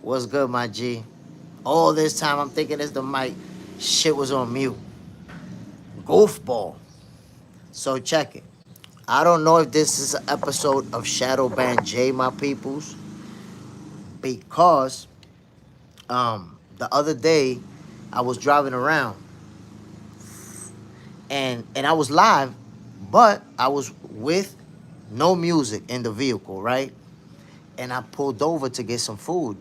What's good, my G? All this time I'm thinking it's the mic. Shit was on mute. Goofball. So check it. I don't know if this is an episode of Shadow Band J, my peoples, because the other day I was driving around and I was live, but I was with no music in the vehicle, right? And I pulled over to get some food.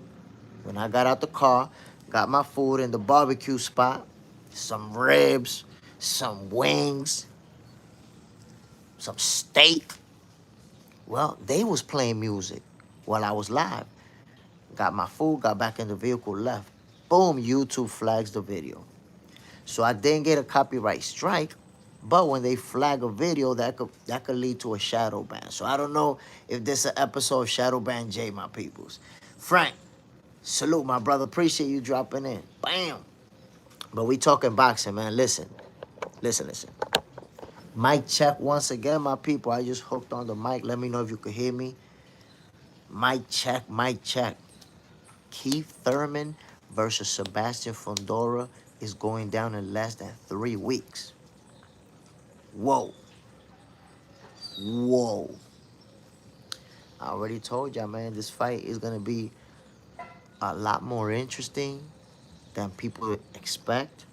When I got out the car, got my food in the barbecue spot, some ribs, some wings, some steak. Well, they was playing music while I was live. Got my food, got back in the vehicle, left. Boom, YouTube flags the video. So I didn't get a copyright strike, but when they flag a video, that could lead to a shadow ban. So I don't know if this is an episode of Shadow Ban J, my peoples. Frank, salute, my brother. Appreciate you dropping in. Bam. But we talking boxing, man. Listen. Mic check once again, my people. I just hooked on the mic. Let me know if you could hear me. Mic check, mic check. Keith Thurman versus Sebastian Fundora is going down in less than 3 weeks. Whoa. Whoa. I already told y'all, man, this fight is going to be a lot more interesting than people expect.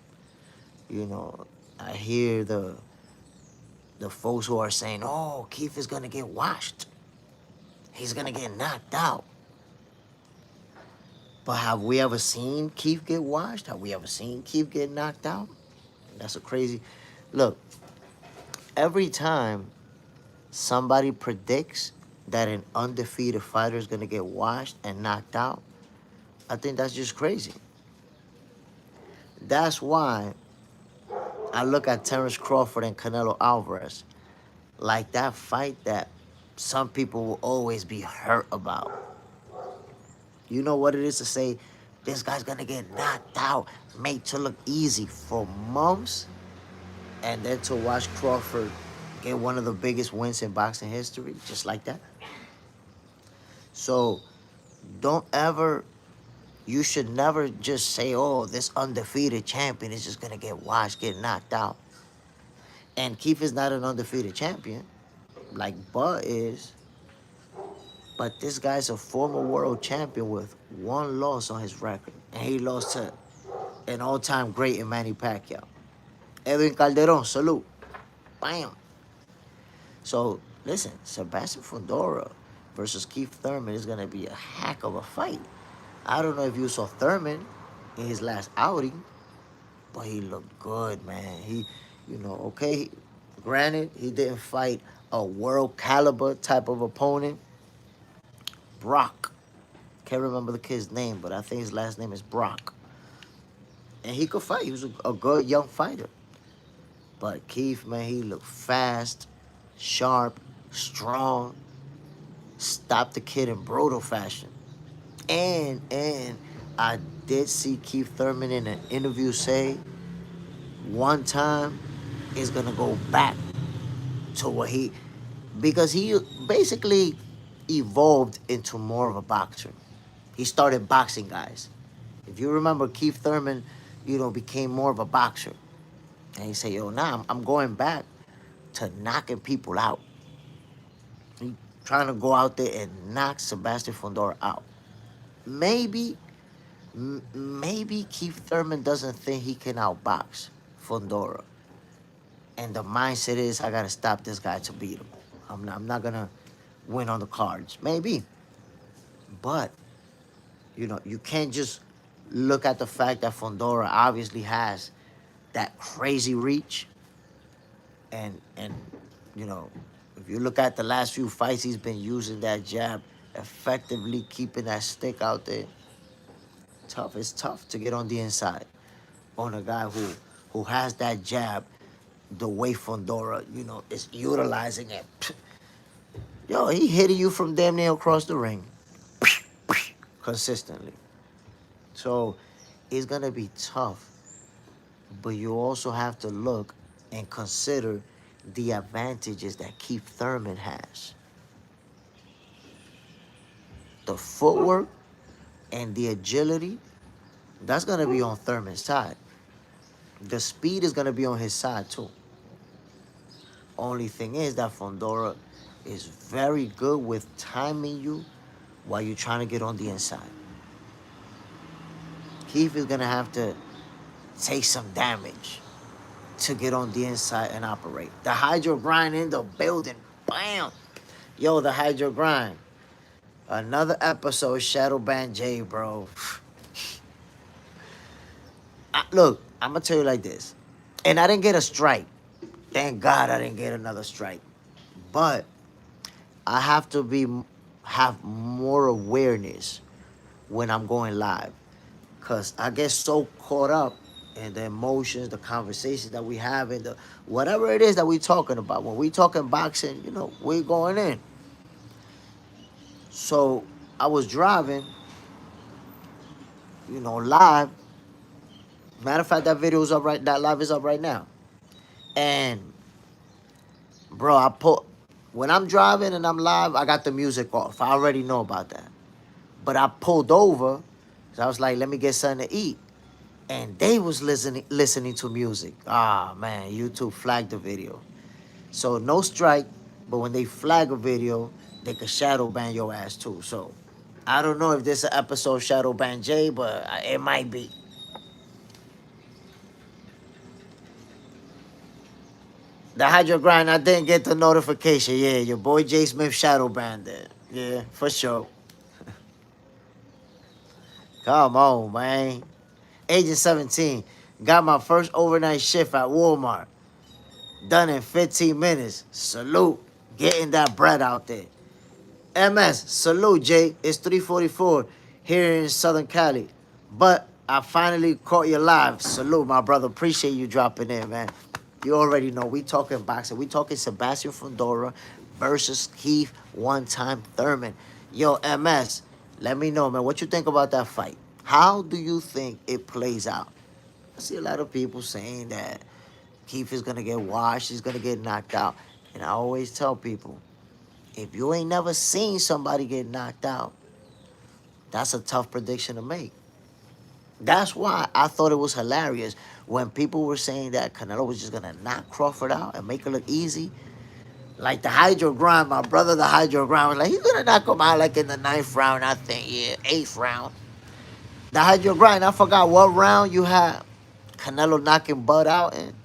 You know, I hear the folks who are saying, oh, Keith is going to get washed. He's going to get knocked out. But have we ever seen Keith get washed? Have we ever seen Keith get knocked out? That's a crazy... Look, every time somebody predicts that an undefeated fighter is going to get washed and knocked out, I think that's just crazy. That's why I look at Terrence Crawford and Canelo Alvarez like that fight that some people will always be hurt about. You know what it is to say, this guy's gonna get knocked out, made to look easy for months, and then to watch Crawford get one of the biggest wins in boxing history, just like that. So don't ever, you should never just say, oh, this undefeated champion is just gonna get washed, get knocked out. And Keith is not an undefeated champion, like Bud is. But this guy's a former world champion with one loss on his record. And he lost to an all-time great in Manny Pacquiao. Edwin Calderon, salute. Bam. So, listen, Sebastian Fundora versus Keith Thurman is going to be a heck of a fight. I don't know if you saw Thurman in his last outing, but he looked good, man. Okay, granted, he didn't fight a world caliber type of opponent. Brock. Can't remember the kid's name, but I think his last name is Brock. And he could fight. He was a good young fighter. But Keith, man, he looked fast, sharp, strong. Stopped the kid in brutal fashion. And I did see Keith Thurman in an interview say one time he's gonna go back to what because he basically evolved into more of a boxer. He started boxing guys. If you remember, Keith Thurman, became more of a boxer. And he said, yo, nah, I'm going back to knocking people out. He trying to go out there and knock Sebastian Fundora out. Maybe Keith Thurman doesn't think he can outbox Fundora. And the mindset is, I got to stop this guy to beat him. I'm not going to win on the cards. Maybe. But, you can't just look at the fact that Fundora obviously has that crazy reach. And if you look at the last few fights, he's been using that jab, effectively keeping that stick out there. It's tough to get on the inside on a guy who has that jab the way Fundora, is utilizing it. Yo, he hitting you from damn near across the ring consistently. So it's going to be tough. But you also have to look and consider the advantages that Keith Thurman has. The footwork And the agility, that's gonna be on Thurman's side. The speed is gonna be on his side too. Only thing is that Fundora is very good with timing you while you're trying to get on the inside. Keith is gonna have to take some damage to get on the inside and operate. The hydro grind in the building. Bam! Yo, the hydro grind. Another episode, Shadow Band J, bro. Look, I'm gonna tell you like this. And I didn't get a strike. Thank God I didn't get another strike. But I have to have more awareness when I'm going live. Cause I get so caught up in the emotions, the conversations that we have, and the whatever it is that we talking about. When we talking boxing, we're going in. So I was driving, live. Matter of fact, that video's up right. That live is up right now. And bro, when I'm driving and I'm live, I got the music off. I already know about that. But I pulled over, so I was like, let me get something to eat. And they was listening to music. Ah, man, YouTube flagged the video. So no strike, but when they flag a video, they could shadow ban your ass too. So I don't know if this is an episode of Shadow Ban J, but it might be. The Hydro Grind, I didn't get the notification. Yeah, your boy Jay Smith shadow banned it. Yeah, for sure. Come on, man. Agent 17. Got my first overnight shift at Walmart. Done in 15 minutes. Salute. Getting that bread out there. MS, salute, Jay. It's 3:44 here in Southern Cali. But I finally caught you live. Salute, my brother. Appreciate you dropping in, man. You already know. We talking boxing. We talking Sebastian Fundora versus Keith one-time Thurman. Yo, MS, let me know, man. What you think about that fight? How do you think it plays out? I see a lot of people saying that Keith is going to get washed. He's going to get knocked out. And I always tell people, if you ain't never seen somebody get knocked out, that's a tough prediction to make. That's why I thought it was hilarious when people were saying that Canelo was just going to knock Crawford out and make it look easy. Like the Hydro Grind, my brother, the Hydro Grind, was like, he's going to knock him out like in the 9th round, I think, yeah, 8th round. The Hydro Grind, I forgot what round you had Canelo knocking Bud out in.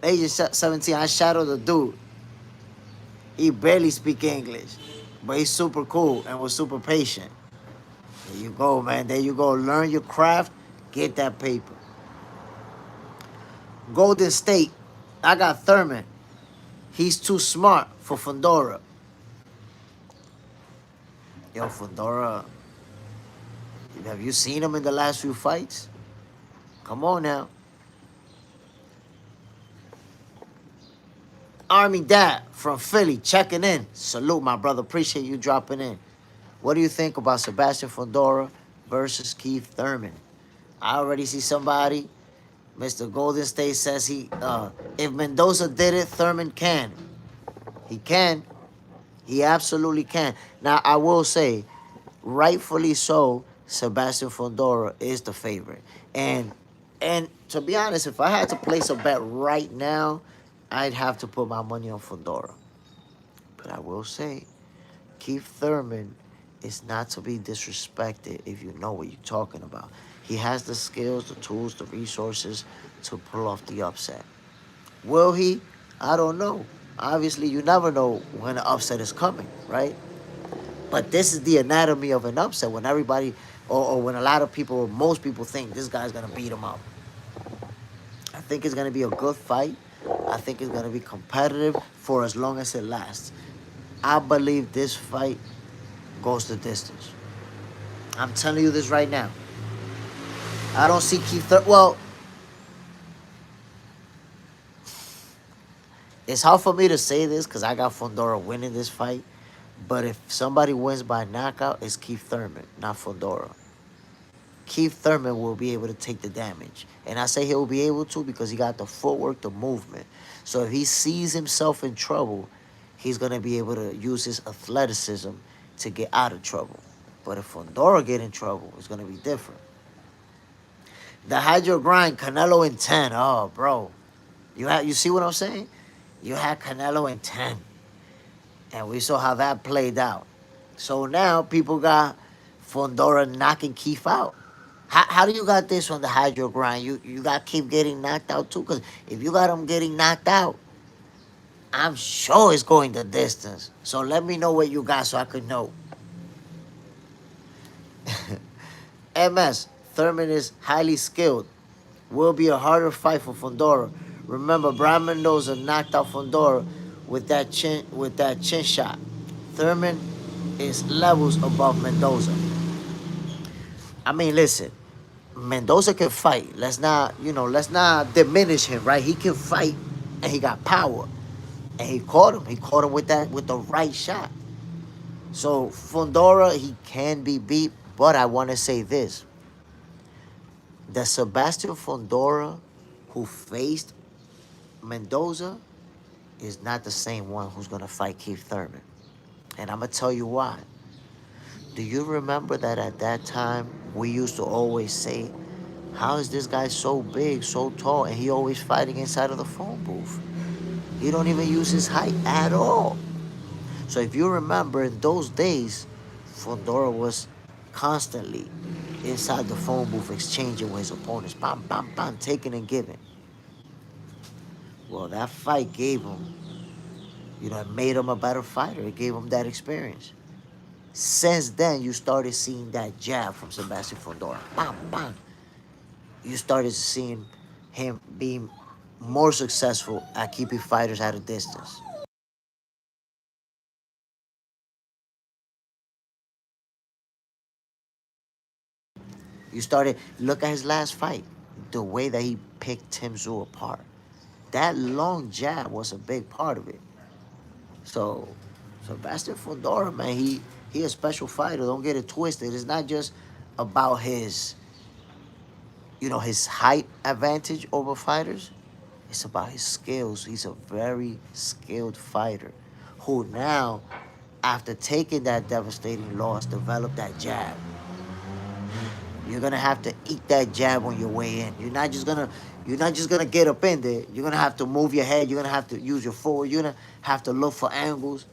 Agent 17, I shadowed the dude. He barely speak English, but he's super cool and was super patient. There you go, man. There you go. Learn your craft. Get that paper. Golden State. I got Thurman. He's too smart for Fundora. Yo, Fundora. Have you seen him in the last few fights? Come on now. Army Dad from Philly checking in. Salute, my brother. Appreciate you dropping in. What do you think about Sebastian Fundora versus Keith Thurman? I already see somebody. Mr. Golden State says if Mendoza did it, Thurman can. He can. He absolutely can. Now, I will say, rightfully so, Sebastian Fundora is the favorite. And to be honest, if I had to place a bet right now, I'd have to put my money on Fundora. But I will say, Keith Thurman is not to be disrespected if you know what you're talking about. He has the skills, the tools, the resources to pull off the upset. Will he? I don't know. Obviously, you never know when an upset is coming, right? But this is the anatomy of an upset when everybody, or when a lot of people, or most people think this guy's going to beat him up. I think it's going to be a good fight. I think it's going to be competitive for as long as it lasts. I believe this fight goes the distance. I'm telling you this right now. I don't see Keith Thurman. Well, it's hard for me to say this because I got Fundora winning this fight. But if somebody wins by knockout, it's Keith Thurman, not Fundora. Keith Thurman will be able to take the damage. And I say he'll be able to because he got the footwork, the movement. So if he sees himself in trouble, he's going to be able to use his athleticism to get out of trouble. But if Fundora get in trouble, it's gonna be different. The Hydro Grind, Canelo in 10. Oh, bro. You see what I'm saying? You had Canelo in 10. And we saw how that played out. So now people got Fundora knocking Keith out. How do you got this on the Hydro Grind? You got Keith getting knocked out too? Because if you got him getting knocked out, I'm sure it's going the distance. So let me know what you got so I could know. MS, Thurman is highly skilled. Will be a harder fight for Fundora. Remember, Brian Mendoza knocked out Fundora with that chin shot. Thurman is levels above Mendoza. I mean, listen, Mendoza can fight. Let's not diminish him, right? He can fight and he got power. And he caught him. He caught him with the right shot. So Fundora, he can be beat, but I want to say this. The Sebastian Fundora who faced Mendoza is not the same one who's going to fight Keith Thurman. And I'm going to tell you why. Do you remember that at that time, we used to always say, how is this guy so big, so tall, and he always fighting inside of the phone booth? He don't even use his height at all. So if you remember, in those days, Fundora was constantly inside the phone booth exchanging with his opponents. Bam, bam, bam, taking and giving. Well, that fight gave him, it made him a better fighter. It gave him that experience. Since then, you started seeing that jab from Sebastian Fundora. Bam, bam. You started seeing him being more successful at keeping fighters at a distance. You started, look at his last fight, the way that he picked Tim Tszyu apart. That long jab was a big part of it. So, Sebastian Fundora, man, he a special fighter. Don't get it twisted. It's not just about his height advantage over fighters. It's about his skills. He's a very skilled fighter who now, after taking that devastating loss, developed that jab. You're gonna have to eat that jab on your way in. You're not just gonna get up in there. You're gonna have to move your head. You're gonna have to use your forward. You're gonna have to look for angles.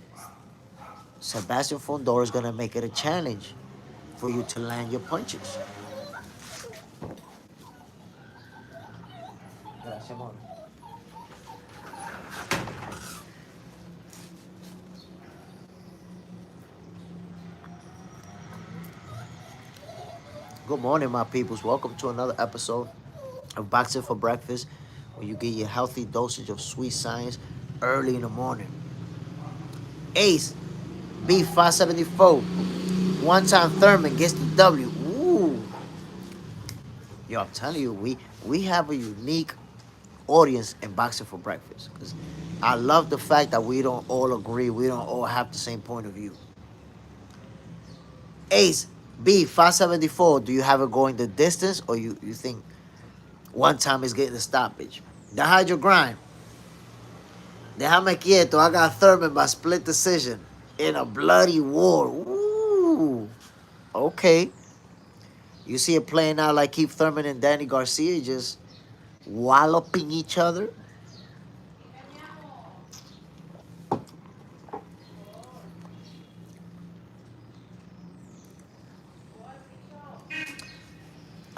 Sebastian Fundora is gonna make it a challenge for you to land your punches. Good morning, my peoples. Welcome to another episode of Boxing for Breakfast, where you get your healthy dosage of sweet science early in the morning. Ace, B574. One-time Thurman gets the W. Ooh. Yo, I'm telling you, we have a unique audience in Boxing for Breakfast. Because I love the fact that we don't all agree. We don't all have the same point of view. Ace, B574. Do you have it going the distance, or you think one time is getting the stoppage? The Hydro Grind. Déjame quieto. I got Thurman by split decision in a bloody war. Ooh. Okay. You see it playing out like Keith Thurman and Danny Garcia just walloping each other.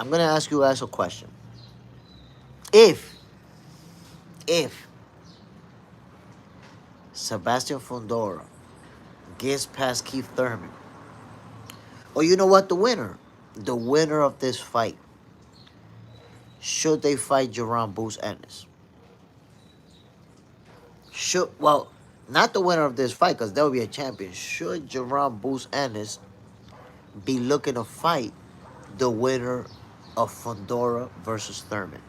I'm going to ask you guys a question. If Sebastian Fundora gets past Keith Thurman, or you know what, the winner of this fight, should they fight Jerome Boots Ennis? Not the winner of this fight, because there will be a champion. Should Jerome Boots Ennis be looking to fight the winner of Fundora versus Thurman?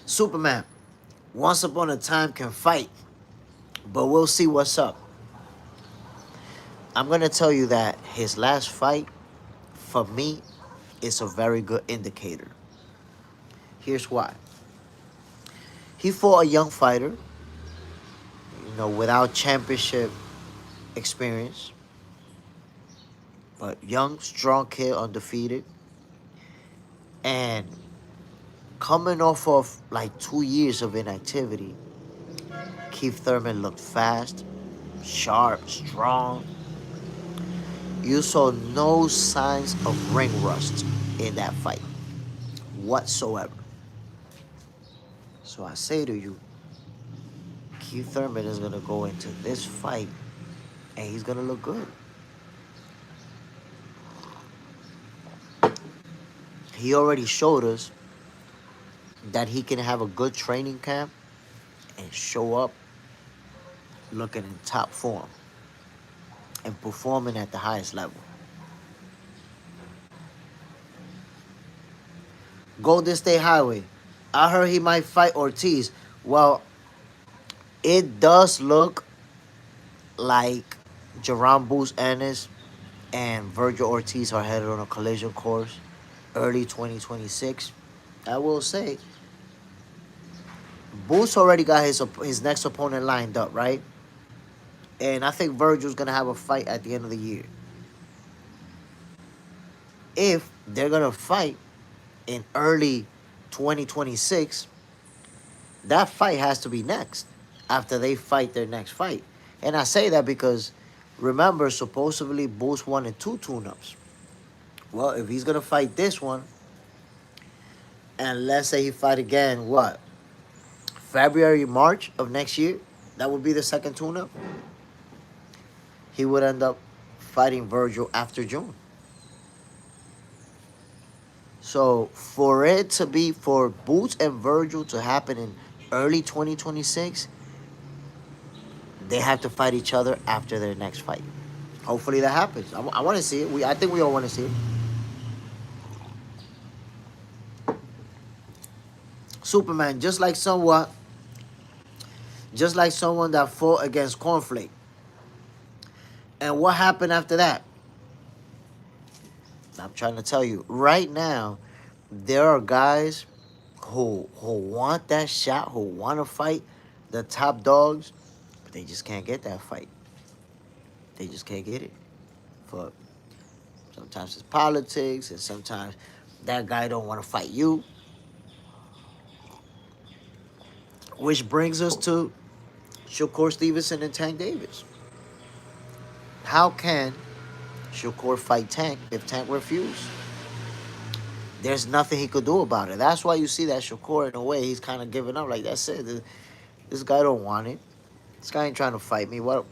Superman, once upon a time can fight, but we'll see what's up. I'm going to tell you that his last fight, for me, is a very good indicator. Here's why. He fought a young fighter, without championship experience, but young, strong kid, undefeated, and coming off of like 2 years of inactivity. Keith Thurman looked fast, sharp, strong. You saw no signs of ring rust in that fight whatsoever. So I say to you, Keith Thurman is going to go into this fight and he's going to look good. He already showed us that he can have a good training camp and show up looking in top form and performing at the highest level. Golden State Highway. I heard he might fight Ortiz. Well, it does look like Jerome Boots Ennis and Virgil Ortiz are headed on a collision course early 2026. I will say, Boots already got his next opponent lined up, right? And I think Virgil's going to have a fight at the end of the year. If they're going to fight in early 2026, that fight has to be next after they fight their next fight. And I say that because, remember, supposedly Boots wanted 2 tune-ups. Well, if he's going to fight this one, and let's say he fight again, what? February, March of next year, that would be the second tune-up. He would end up fighting Virgil after June. So for Boots and Virgil to happen in early 2026, they have to fight each other after their next fight. Hopefully that happens. I want to see it. I think we all want to see it. Superman, just like someone that fought against Cornflake. And what happened after that? I'm trying to tell you, right now, there are guys who want that shot, who want to fight the top dogs, but they just can't get that fight. They just can't get it. For sometimes it's politics, and sometimes that guy don't want to fight you. Which brings us to Shakur Stevenson and Tank Davis. How can Shakur fight Tank if Tank refused? There's nothing he could do about it. That's why you see that Shakur, in a way, he's kind of giving up. Like, that's it. This guy don't want it. This guy ain't trying to fight me. What?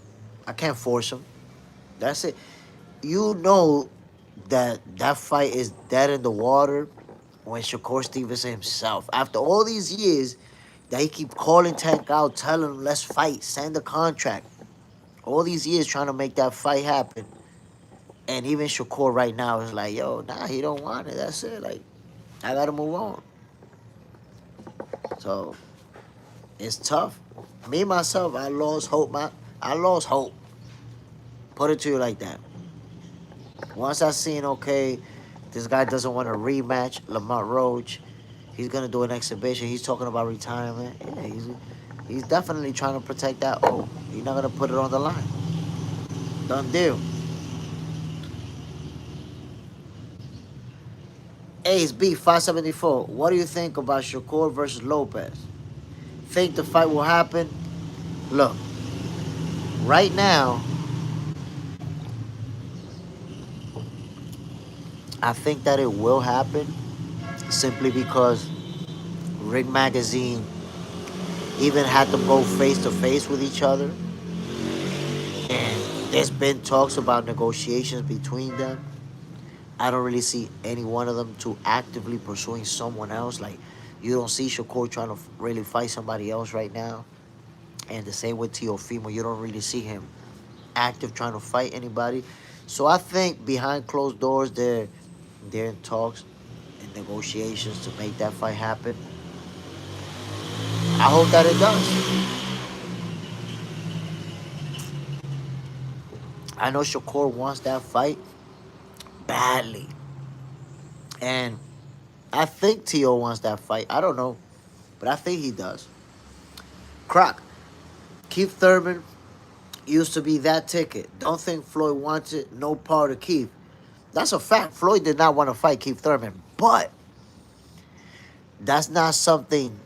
I can't force him. That's it. You know that fight is dead in the water when Shakur Stevenson himself, after all these years that he keep calling Tank out, telling him, let's fight, send a contract. All these years trying to make that fight happen. And even Shakur right now is like, yo, nah, he don't want it. That's it. Like, I got to move on. So, it's tough. Me, myself, I lost hope. I lost hope. Put it to you like that. Once I seen, okay, this guy doesn't want a rematch, Lamont Roach, he's going to do an exhibition. He's talking about retirement. Yeah, he's definitely trying to protect that. Oh, he's not going to put it on the line. Done deal. Ace B 574. What do you think about Shakur versus Lopez? Think the fight will happen? Look, right now, I think that it will happen simply because Ring Magazine even had them go face to face with each other. And there's been talks about negotiations between them. I don't really see any one of them to actively pursuing someone else. Like, you don't see Shakur trying to really fight somebody else right now. And the same with Teofimo. You don't really see him active trying to fight anybody. So I think behind closed doors, they're in talks and negotiations to make that fight happen. I hope that it does. I know Shakur wants that fight badly. And I think T.O. wants that fight. I don't know, but I think he does. Croc, Keith Thurman used to be that ticket. Don't think Floyd wants it. No part of Keith. That's a fact. Floyd did not want to fight Keith Thurman, but that's not something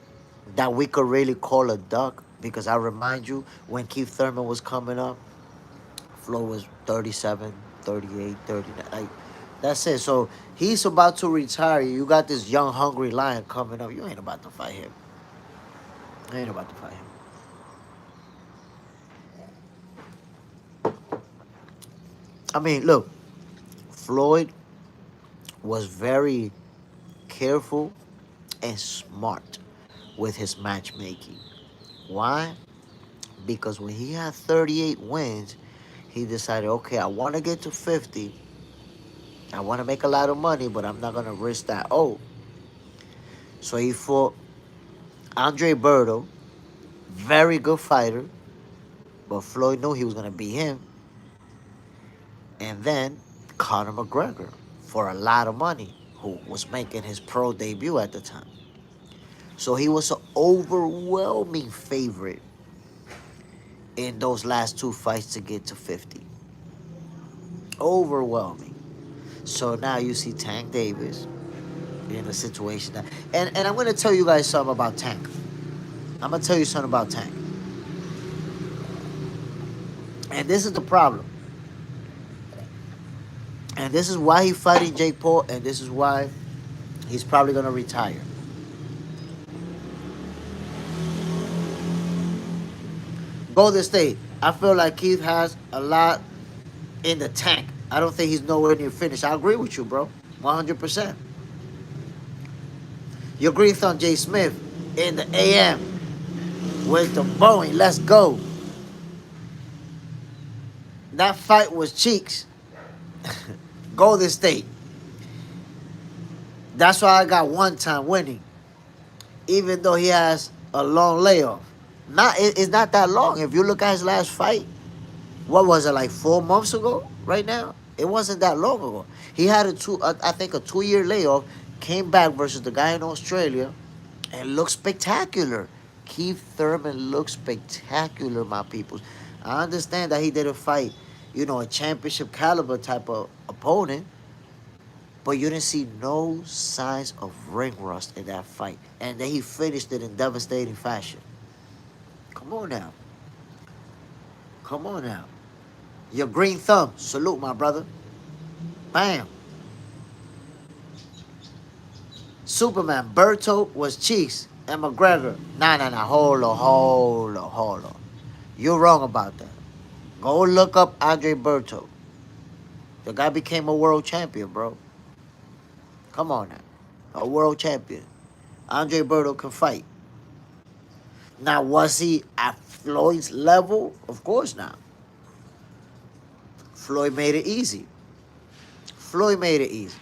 that we could really call a duck because I remind you when Keith Thurman was coming up, Floyd was 37, 38, 39. Like, that's it. So he's about to retire. You got this young, hungry lion coming up. You ain't about to fight him. You ain't about to fight him. I mean, look, Floyd was very careful and smart with his matchmaking. Why? Because when he had 38 wins, he decided, okay, I want to get to 50. I want to make a lot of money, but I'm not going to risk that. Oh, so he fought Andre Berto, very good fighter, but Floyd knew he was going to beat him. And then Conor McGregor for a lot of money, who was making his pro debut at the time. So he was an overwhelming favorite in those last two fights to get to 50. Overwhelming. So now you see Tank Davis in a situation that, and I'm gonna tell you guys something about Tank. I'm gonna tell you something about Tank. And this is the problem. And this is why he's fighting Jake Paul, and this is why he's probably gonna retire. Golden State. I feel like Keith has a lot in the tank. I don't think he's nowhere near finished. I agree with you, bro. 100%. You agree on Jay Smith in the AM with the Boeing. Let's go. That fight was cheeks. Golden State. That's why I got one time winning. Even though he has a long layoff. It's not that long. If you look at his last fight, what was it, like 4 months ago right now? It wasn't that long ago. He had I think a 2-year layoff, came back versus the guy in Australia, and looked spectacular. Keith Thurman looked spectacular, my peoples. I understand that he didn't fight, a championship caliber type of opponent, but you didn't see no signs of ring rust in that fight. And then he finished it in devastating fashion. Come on now. Come on now. Your green thumb. Salute, my brother. Bam. Superman. Berto was cheeks. And McGregor. Nah. Hold on. You're wrong about that. Go look up Andre Berto. The guy became a world champion, bro. Come on now. A world champion. Andre Berto can fight. Now, was he at Floyd's level? Of course not. Floyd made it easy. Floyd made it easy.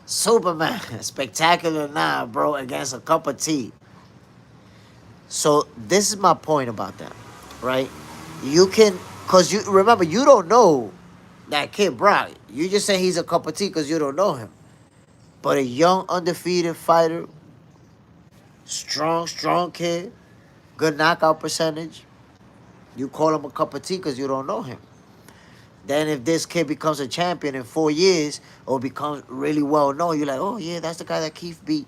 Superman, spectacular now, bro, against a cup of tea. So this is my point about that, right? You can, cause you remember you don't know that kid Brock. You just say he's a cup of tea because you don't know him. But a young undefeated fighter, strong kid, good knockout percentage. You call him a cup of tea because you don't know him. Then if this kid becomes a champion in 4 years or becomes really well known, you're like, oh yeah, that's the guy that Keith beat.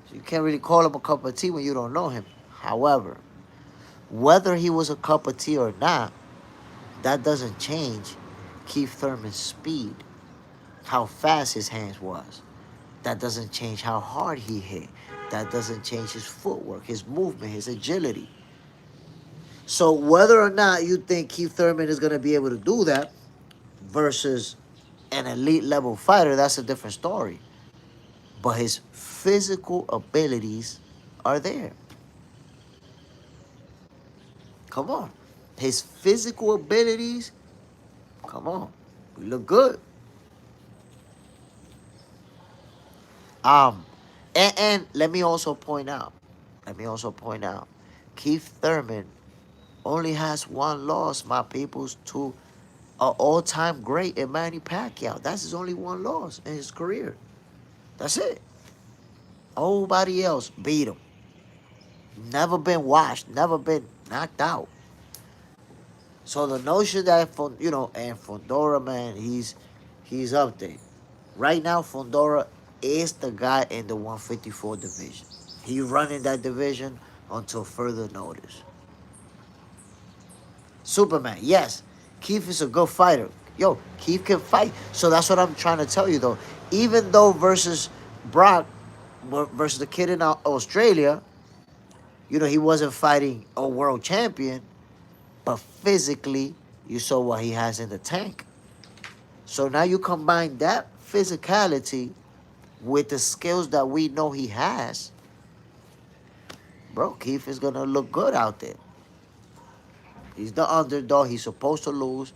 So you can't really call him a cup of tea when you don't know him. However, whether he was a cup of tea or not, that doesn't change Keith Thurman's speed, how fast his hands was. That doesn't change how hard he hit. That doesn't change his footwork, his movement, his agility. So whether or not you think Keith Thurman is going to be able to do that versus an elite level fighter, that's a different story. But his physical abilities are there. Come on. His physical abilities, come on. We look good. And let me also point out, Keith Thurman only has one loss, my peoples, to an all-time great in Manny Pacquiao. That's his only one loss in his career. That's it. Nobody else beat him. Never been washed. Never been knocked out. So the notion that and Fundora, man, he's up there. Right now, Fundora is the guy in the 154 division. He running that division until further notice. Superman, yes. Keith is a good fighter. Yo, Keith can fight. So that's what I'm trying to tell you, though. Even though versus Brock, versus the kid in Australia, he wasn't fighting a world champion, but physically, you saw what he has in the tank. So now you combine that physicality with the skills that we know he has, bro, Keith is going to look good out there. He's the underdog. He's supposed to lose.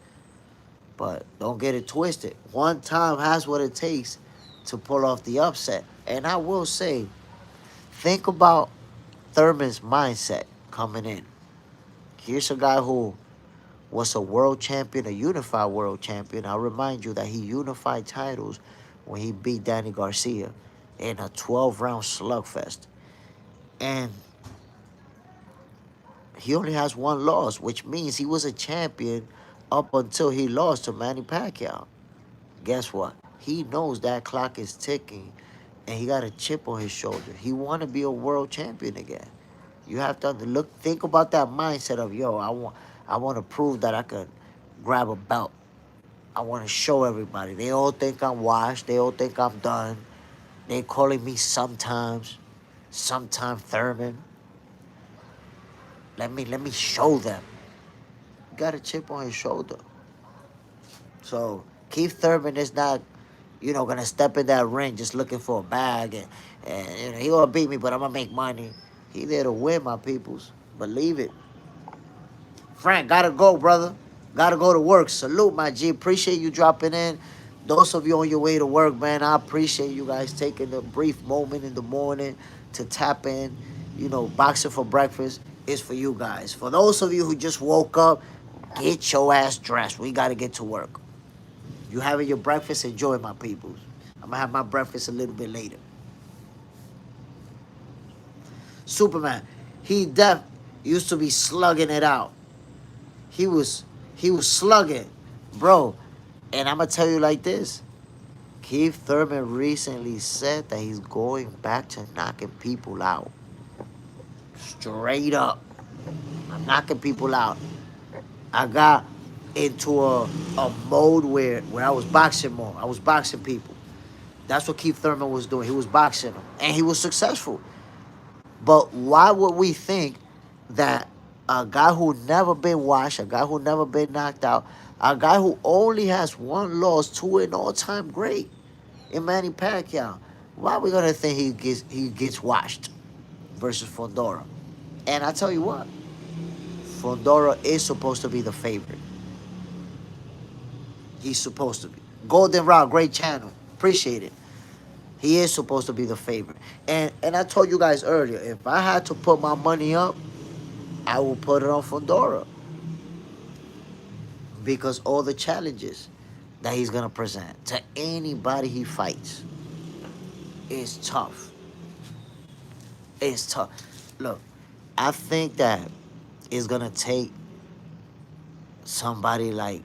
But don't get it twisted. One time has what it takes to pull off the upset. And I will say, think about Thurman's mindset coming in. Here's a guy who was a world champion, a unified world champion. I'll remind you that he unified titles when he beat Danny Garcia in a 12-round slugfest. And he only has one loss, which means he was a champion up until he lost to Manny Pacquiao. Guess what? He knows that clock is ticking, and he got a chip on his shoulder. He want to be a world champion again. You have to think about that mindset of, yo, I want to prove that I can grab a belt. I want to show everybody. They all think I'm washed. They all think I'm done. They calling me sometime Thurman. Let me show them. Got a chip on his shoulder. So Keith Thurman is not, gonna step in that ring just looking for a bag and he gonna beat me, but I'm gonna make money. He there to win, my peoples. Believe it. Frank, gotta go, brother. Gotta go to work. Salute, my G. Appreciate you dropping in. Those of you on your way to work, man, I appreciate you guys taking a brief moment in the morning to tap in. Boxing for breakfast is for you guys. For those of you who just woke up, get your ass dressed. We got to get to work. You having your breakfast? Enjoy, my peoples. I'm going to have my breakfast a little bit later. Superman, he used to be slugging it out. He was slugging, bro. And I'm going to tell you like this. Keith Thurman recently said that he's going back to knocking people out. Straight up. I'm knocking people out. I got into a mode where I was boxing more. I was boxing people. That's what Keith Thurman was doing. He was boxing them. And he was successful. But why would we think that a guy who never been washed, a guy who never been knocked out, a guy who only has one loss to an all-time great in Manny Pacquiao, why are we going to think he gets washed versus Fundora? And I tell you what, Fundora is supposed to be the favorite. He's supposed to be. Golden Rock, great channel. Appreciate it. He is supposed to be the favorite. And I told you guys earlier, if I had to put my money up, I will put it on Fundora. Because all the challenges that he's going to present to anybody he fights is tough. It's tough. Look, I think that it's going to take somebody like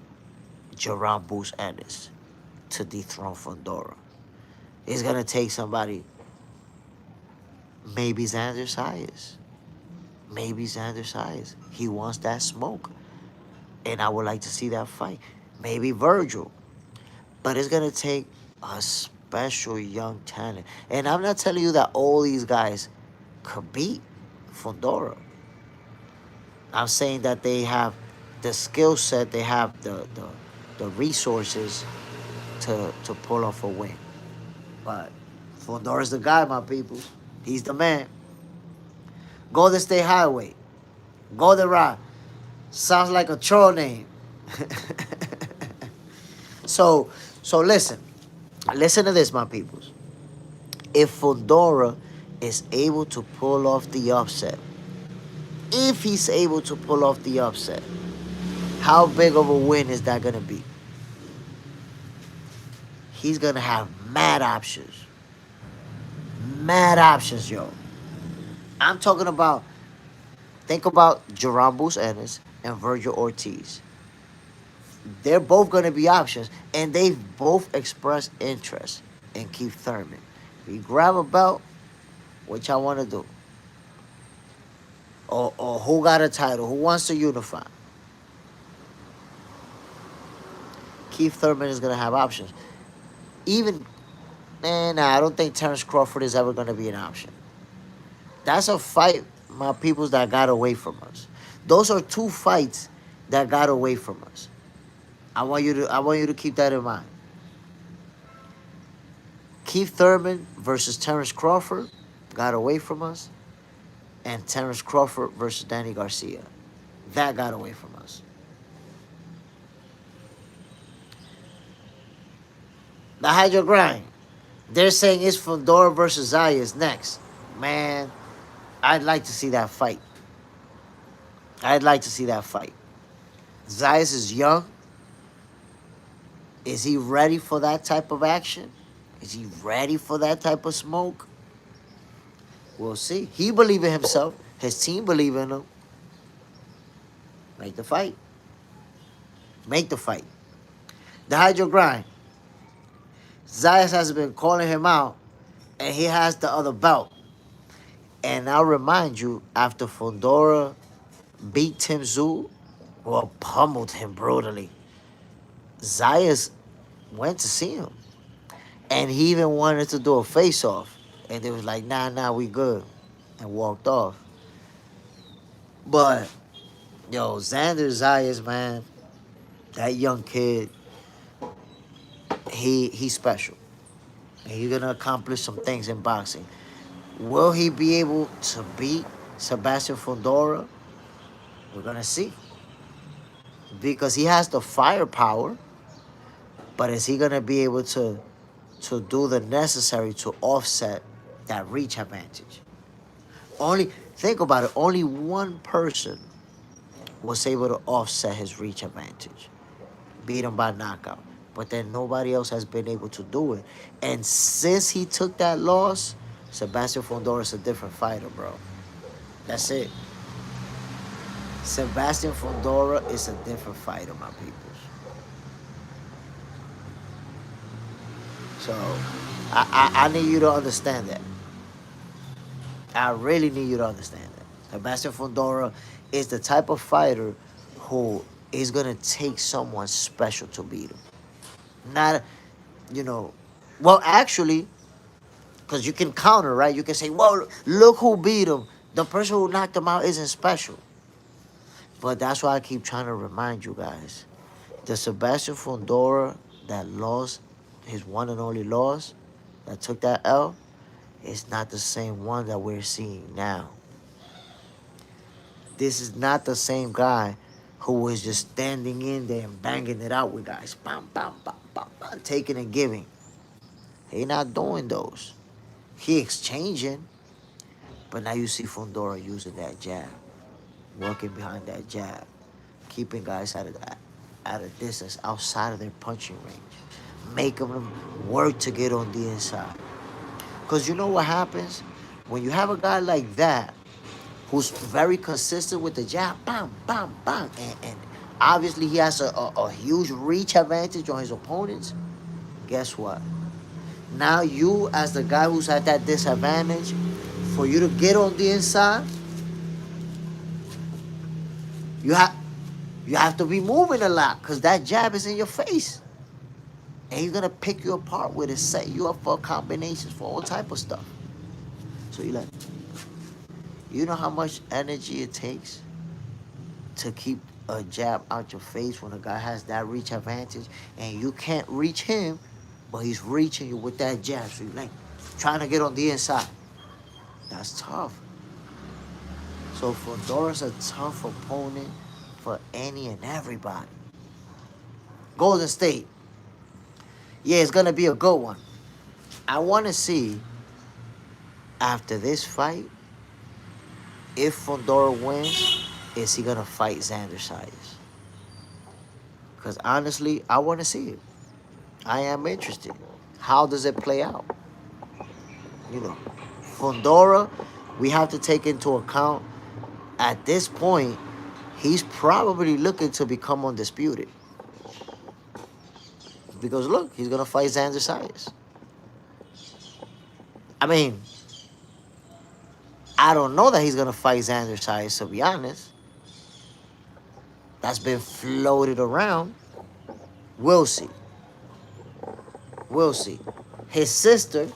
Jerome Bruce Ennis to dethrone Fundora. It's going to take somebody, maybe Xander Sayas. Maybe Xander Sayas. He wants that smoke. And I would like to see that fight. Maybe Virgil. But it's going to take a special young talent. And I'm not telling you that all these guys could beat Fundora. I'm saying that they have the skill set, they have the resources to pull off a win. But Fundora's the guy, my people. He's the man. Golden State Highway. Golden Rock. Sounds like a troll name. So listen. Listen to this, my peoples. If Fundora is able to pull off the upset, if he's able to pull off the upset, How big of a win is that gonna be? He's gonna have mad options. Mad options, yo. I'm talking about, think about Jerome Ennis and Virgil Ortiz. They're both gonna be options, and they've both expressed interest in Keith Thurman. If you grab a belt, what y'all wanna do? Or who got a title? Who wants to unify? Keith Thurman is gonna have options. Even, nah, I don't think Terrence Crawford is ever gonna be an option. That's a fight, my peoples, that got away from us. Those are two fights that got away from us. I want you to keep that in mind. Keith Thurman versus Terrence Crawford got away from us, and Terrence Crawford versus Danny Garcia, that got away from us. The Hydro Grind, they're saying it's Fundora versus Zayas next. Man, I'd like to see that fight. I'd like to see that fight. Zayas is young. Is he ready for that type of action? Is he ready for that type of smoke? We'll see. He believe in himself. His team believe in him. Make the fight. Make the fight. The Hydro Grind. Zayas has been calling him out, and he has the other belt. And I'll remind you, after Fundora beat Tim Tszyu, or pummeled him brutally, Zayas went to see him. And he even wanted to do a face-off. And they was like, nah, we good. And walked off. But, yo, Xander Zayas, man, that young kid, he's special. And he's going to accomplish some things in boxing. Will he be able to beat Sebastian Fundora? We're going to see. Because he has the firepower. But is he going to be able to do the necessary to offset that reach advantage? Think about it. Only one person was able to offset his reach advantage. Beat him by knockout. But then nobody else has been able to do it. And since he took that loss, Sebastian Fundora is a different fighter, bro. That's it. Sebastian Fundora is a different fighter, my peoples. So, I need you to understand that. I really need you to understand that. Sebastian Fundora is the type of fighter who is going to take someone special to beat him. Not, well, actually, because you can counter, right? You can say, well, look who beat him. The person who knocked him out isn't special. But that's why I keep trying to remind you guys. The Sebastian Fundora that lost, his one and only loss, that took that L, is not the same one that we're seeing now. This is not the same guy who was just standing in there and banging it out with guys. Bam, bam, bam, bam, bam, taking and giving. He not doing those. He exchanging. But now you see Fundora using that jab. Working behind that jab. Keeping guys at a distance outside of their punching range. Making them work to get on the inside. Because you know what happens? When you have a guy like that, who's very consistent with the jab, bam, bam, bam, and obviously he has a huge reach advantage on his opponents, guess what? Now you, as the guy who's at that disadvantage, for you to get on the inside, you have to be moving a lot, because that jab is in your face. And he's going to pick you apart with it, set you up for combinations, for all type of stuff. So you're like, you know how much energy it takes to keep a jab out your face when a guy has that reach advantage and you can't reach him, but he's reaching you with that jab. So you're like trying to get on the inside. That's tough. So Fundora's a tough opponent for any and everybody. Golden State. Yeah, it's going to be a good one. I want to see, after this fight, if Fundora wins, is he going to fight Xander Zayas? Because honestly, I want to see it. I am interested. How does it play out? You know, Fundora, we have to take into account at this point, he's probably looking to become undisputed. Because look, he's gonna fight Xander Sayas. I mean, I don't know that he's gonna fight Xander Sayas, to be honest. That's been floated around. We'll see. We'll see. His sister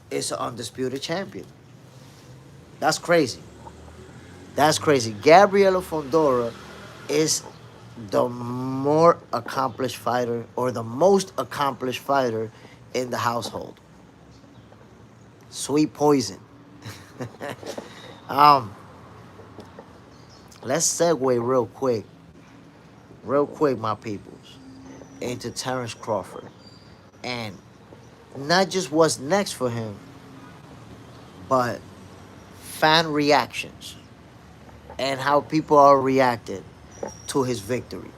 is an undisputed champion. That's crazy. That's crazy. Gabriela Fundora is the more accomplished fighter or the most accomplished fighter in the household. Sweet poison. um, let's segue real quick, my peoples, into Terrence Crawford. And not just what's next for him, but fan reactions and how people are reacting to his victory.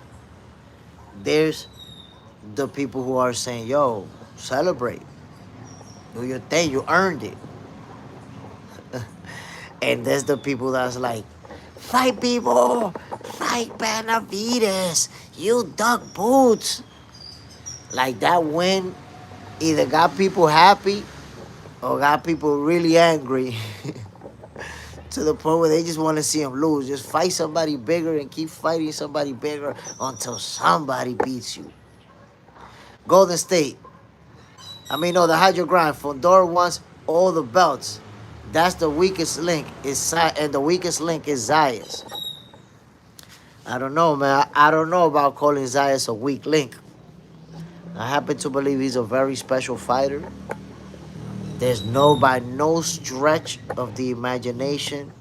There's the people who are saying, yo, celebrate. Do your thing, you earned it. And there's the people that's like, fight people, fight Benavides, you duck boots. Like that win either got people happy or got people really angry to the point where they just want to see him lose. Just fight somebody bigger and keep fighting somebody bigger until somebody beats you. Golden State. I mean, no, the Hydro Grind. Fundora wants all the belts. That's the weakest link. And the weakest link is Zayas. I don't know, man. I don't know about calling Zayas a weak link. I happen to believe he's a very special fighter. There's by no stretch of the imagination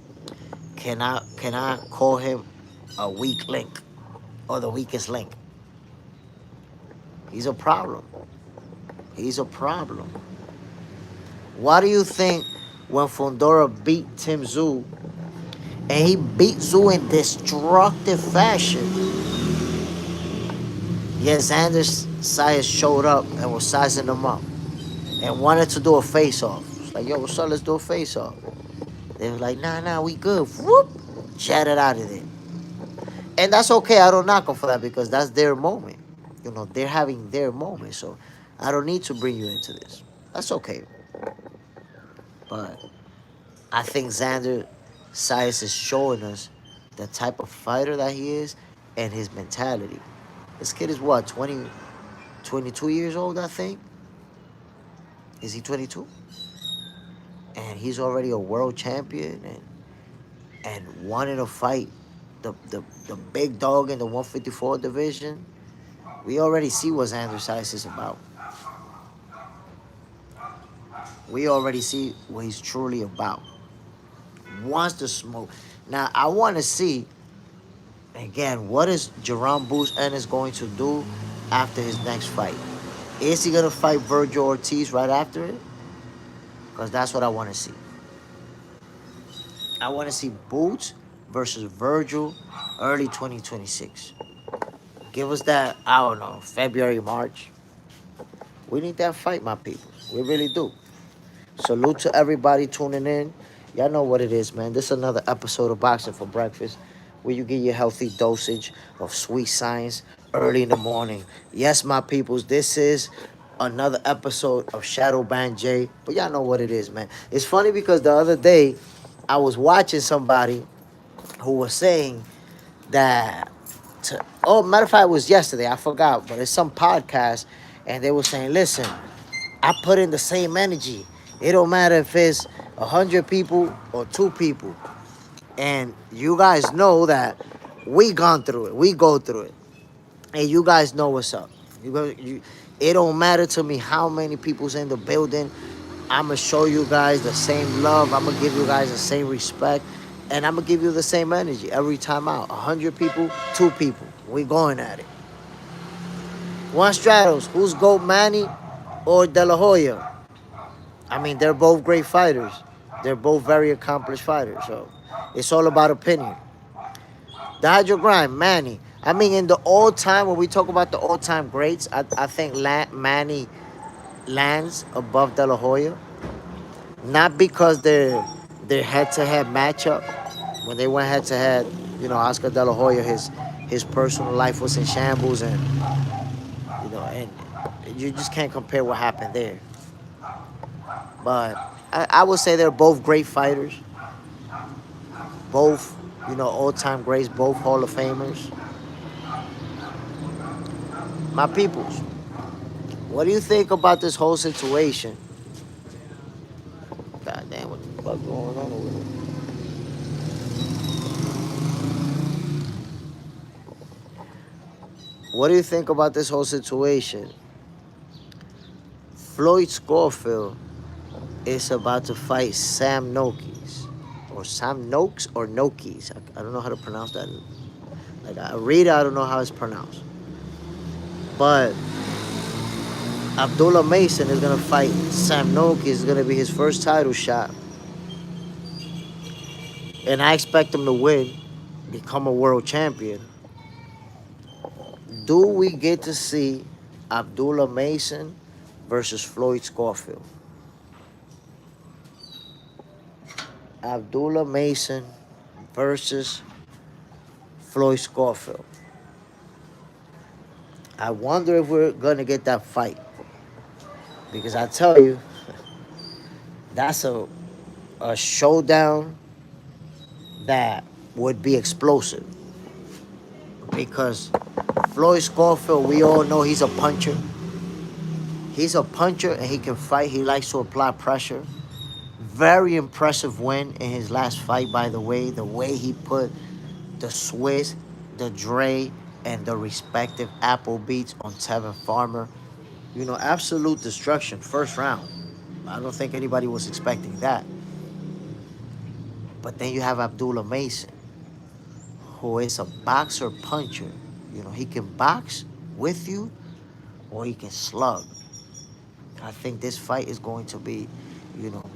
can I call him a weak link or the weakest link. He's a problem. He's a problem. Why do you think when Fundora beat Tim Tszyu, and he beat Tszyu in destructive fashion, yet Xander Sayas showed up and was sizing him up and wanted to do a face-off? It's like, yo, what's up? Let's do a face-off. They were like, nah, we good. Whoop, chatted out of there. And that's okay. I don't knock them for that because that's their moment. You know, they're having their moment. So I don't need to bring you into this. That's okay. But I think Xander Sayas is showing us the type of fighter that he is and his mentality. This kid is what, 22 years old, I think? Is he 22? And he's already a world champion and wanting to fight the big dog in the 154 division. We already see what Xander Sayas is about. We already see what he's truly about. Wants to smoke. Now, I want to see, again, what is Jerome Bruce Ennis going to do after his next fight? Is he going to fight Virgil Ortiz right after it? Because that's what I want to see. I want to see Boots versus Virgil early 2026. Give us that, I don't know, February, March. We need that fight, my people. We really do. Salute to everybody tuning in. Y'all know what it is, man. This is another episode of Boxing for Breakfast, where you get your healthy dosage of sweet science early in the morning. Yes, my peoples, this is another episode of Shadow Band J. But y'all know what it is, man. It's funny because the other day, I was watching somebody who was saying that... matter of fact, it was yesterday. I forgot. But it's some podcast, and they were saying, listen, I put in the same energy. It don't matter if it's 100 people or 2 people. And you guys know that we gone through it. We go through it. And you guys know what's up. It don't matter to me how many people's in the building. I'm going to show you guys the same love. I'm going to give you guys the same respect. And I'm going to give you the same energy every time out. 100 people, 2 people. We going at it. Juan Stratos, who's GOAT, Manny or De La Hoya? I mean, they're both great fighters. They're both very accomplished fighters. So it's all about opinion. The Hydro Grind, Manny. I mean, in the old time, when we talk about the old time greats, I think Manny lands above De La Hoya, not because their head to head matchup. When they went head to head, Oscar De La Hoya, his personal life was in shambles, and you just can't compare what happened there. But I would say they're both great fighters, both old time greats, both Hall of Famers. My peoples, what do you think about this whole situation? God damn, what the fuck going on over there? What do you think about this whole situation? Floyd Schofield is about to fight Sam Nokes, or Sam Nokes or Nokes. I don't know how to pronounce that. Like I read it, I don't know how it's pronounced. But Abdullah Mason is gonna fight Sam Nokes. It's gonna be his first title shot, and I expect him to win, become a world champion. Do we get to see Abdullah Mason versus Floyd Schofield? Abdullah Mason versus Floyd Schofield. I wonder if we're gonna get that fight, because I tell you, that's a showdown that would be explosive. Because Floyd Schofield, we all know he's a puncher. He's a puncher and he can fight. He likes to apply pressure. Very impressive win in his last fight, by the way. The way he put the Swiss, the Dre, and the respective Apple beats on Tevin Farmer. Absolute destruction, first round. I don't think anybody was expecting that. But then you have Abdullah Mason, who is a boxer puncher. He can box with you or he can slug. I think this fight is going to be,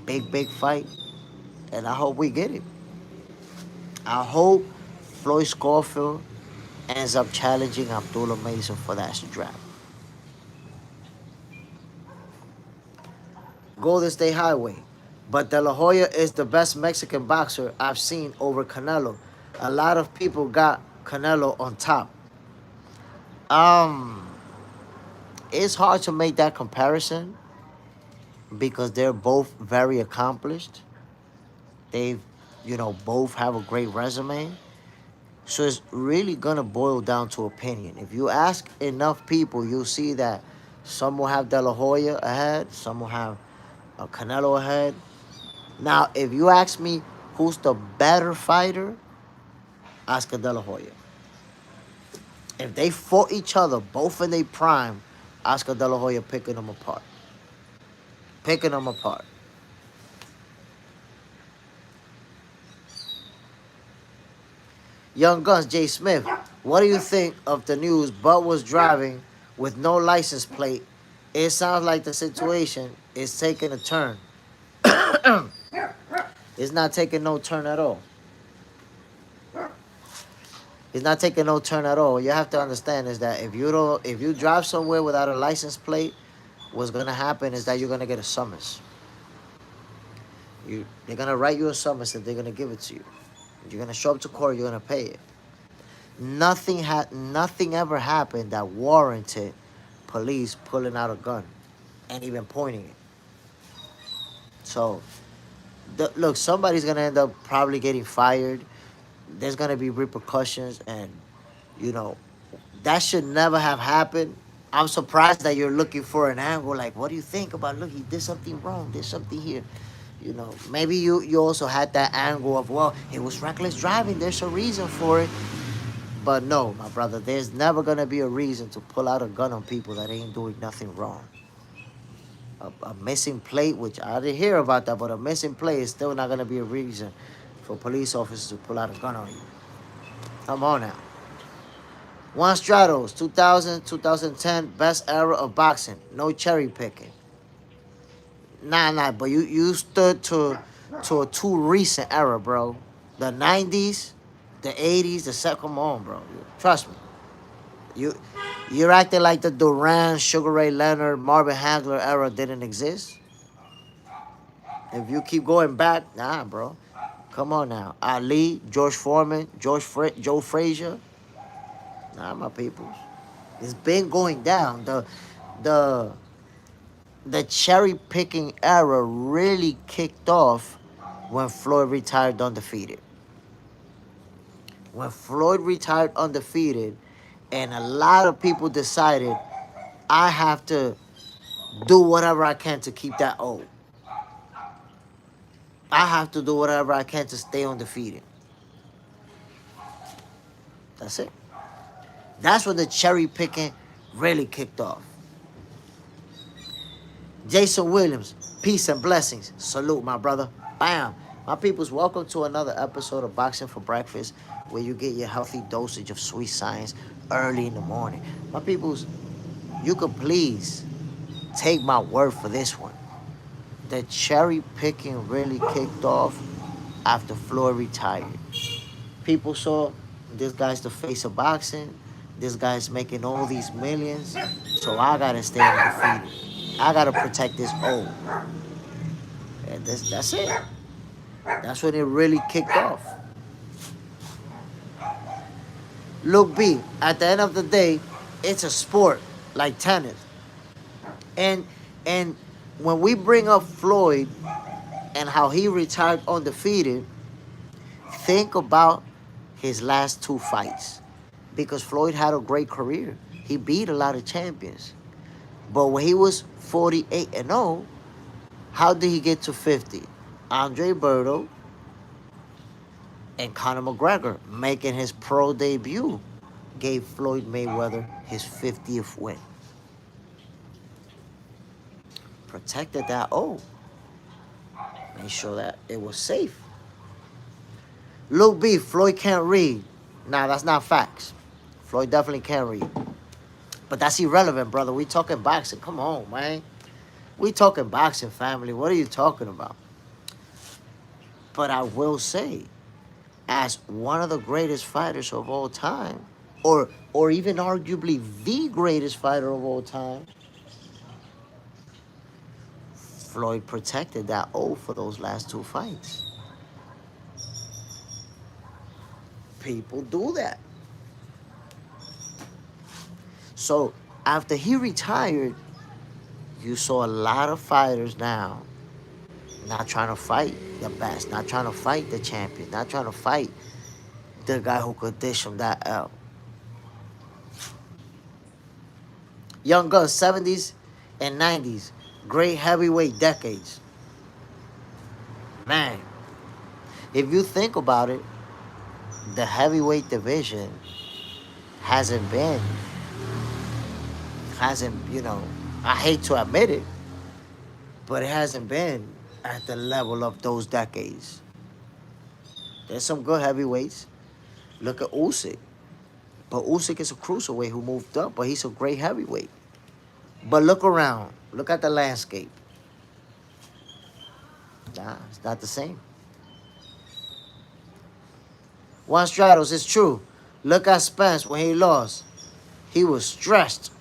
big fight. And I hope we get it. I hope Floyd Schofield ends up challenging Abdullah Mason for that strap. Golden State Highway. But De La Hoya is the best Mexican boxer I've seen over Canelo. A lot of people got Canelo on top. Um, it's hard to make that comparison because they're both very accomplished. They've, both have a great resume. So it's really gonna boil down to opinion. If you ask enough people, you'll see that some will have De La Hoya ahead, some will have Canelo ahead. Now, if you ask me who's the better fighter, Oscar De La Hoya. If they fought each other, both in their prime, Oscar De La Hoya picking them apart. Picking them apart. Young Guns, Jay Smith, what do you think of the news? Bud was driving with no license plate. It sounds like the situation is taking a turn. It's not taking no turn at all. It's not taking no turn at all. What you have to understand is that if you drive somewhere without a license plate, what's gonna happen is that you're gonna get a summons. They're gonna write you a summons and they're gonna give it to you. You're gonna show up to court. You're gonna pay it. Nothing ever happened that warranted police pulling out a gun and even pointing it. So, look, somebody's gonna end up probably getting fired. There's gonna be repercussions, and you know that should never have happened. I'm surprised that you're looking for an angle. Like, what do you think about? Look, he did something wrong. There's something here. Maybe you also had that angle of, well, it was reckless driving. There's a reason for it. But no, my brother, there's never gonna be a reason to pull out a gun on people that ain't doing nothing wrong. A missing plate, which I didn't hear about that, but a missing plate is still not gonna be a reason for police officers to pull out a gun on you. Come on now. Juan Stratos, 2000, 2010, best era of boxing. No cherry picking. Nah, but you stood to a too recent era, bro. The 90s, the 80s, come on, bro. Trust me. You, you're acting like the Duran, Sugar Ray Leonard, Marvin Hagler era didn't exist. If you keep going back, nah, bro. Come on now. Ali, George Foreman, Joe Frazier. Nah, my peoples. It's been going down. The the cherry picking era really kicked off when Floyd retired undefeated. When Floyd retired undefeated, and a lot of people decided I have to do whatever I can to keep that old. I have to do whatever I can to stay undefeated. That's it. That's when the cherry picking really kicked off. Jason Williams, peace and blessings. Salute, my brother. Bam. My peoples, welcome to another episode of Boxing for Breakfast, where you get your healthy dosage of sweet science early in the morning. My peoples, you could please take my word for this one. The cherry picking really kicked off after Floyd retired. People saw this guy's the face of boxing. This guy's making all these millions. So I gotta stay undefeated. I gotta protect this old. And that's it. That's when it really kicked off. Look, B, at the end of the day, it's a sport like tennis. And and when we bring up Floyd and how he retired undefeated, think about his last two fights. Because Floyd had a great career. He beat a lot of champions. But when he was 48-0, how did he get to 50? Andre Berto and Conor McGregor, making his pro debut, gave Floyd Mayweather his 50th win. Protected that made sure that it was safe. Luke B, Floyd can't read. Nah, that's not facts. Floyd definitely can't read. But that's irrelevant, brother. We talking boxing. Come on, man. We talking boxing, family. What are you talking about? But I will say, as one of the greatest fighters of all time, or even arguably the greatest fighter of all time, Floyd protected that for those last two fights. People do that. So after he retired, you saw a lot of fighters now not trying to fight the best, not trying to fight the champion, not trying to fight the guy who could dish him that L. Young Guns, 70s and 90s, great heavyweight decades. Man, if you think about it, the heavyweight division hasn't, I hate to admit it, but it hasn't been at the level of those decades. There's some good heavyweights. Look at Usyk. But Usyk is a cruiserweight who moved up, but he's a great heavyweight. But look around. Look at the landscape. Nah, it's not the same. Juan Stratos, it's true. Look at Spence when he lost. He was stressed.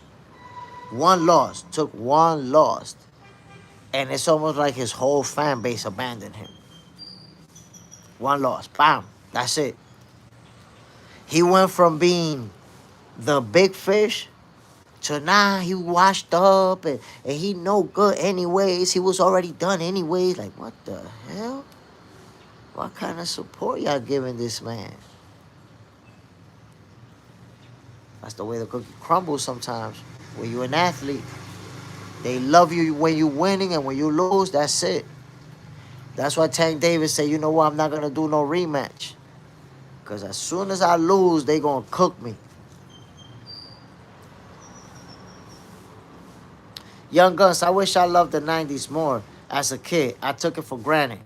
One loss. Took one loss. And it's almost like his whole fan base abandoned him. One loss. Bam. That's it. He went from being the big fish to now he washed up and he no good anyways. He was already done anyways. Like, what the hell? What kind of support y'all giving this man? That's the way the cookie crumbles sometimes. When you're an athlete, they love you when you're winning, and when you lose, that's it. That's why Tank Davis said, you know what, I'm not going to do no rematch. Because as soon as I lose, they going to cook me. Young Guns, I wish I loved the 90s more. As a kid, I took it for granted.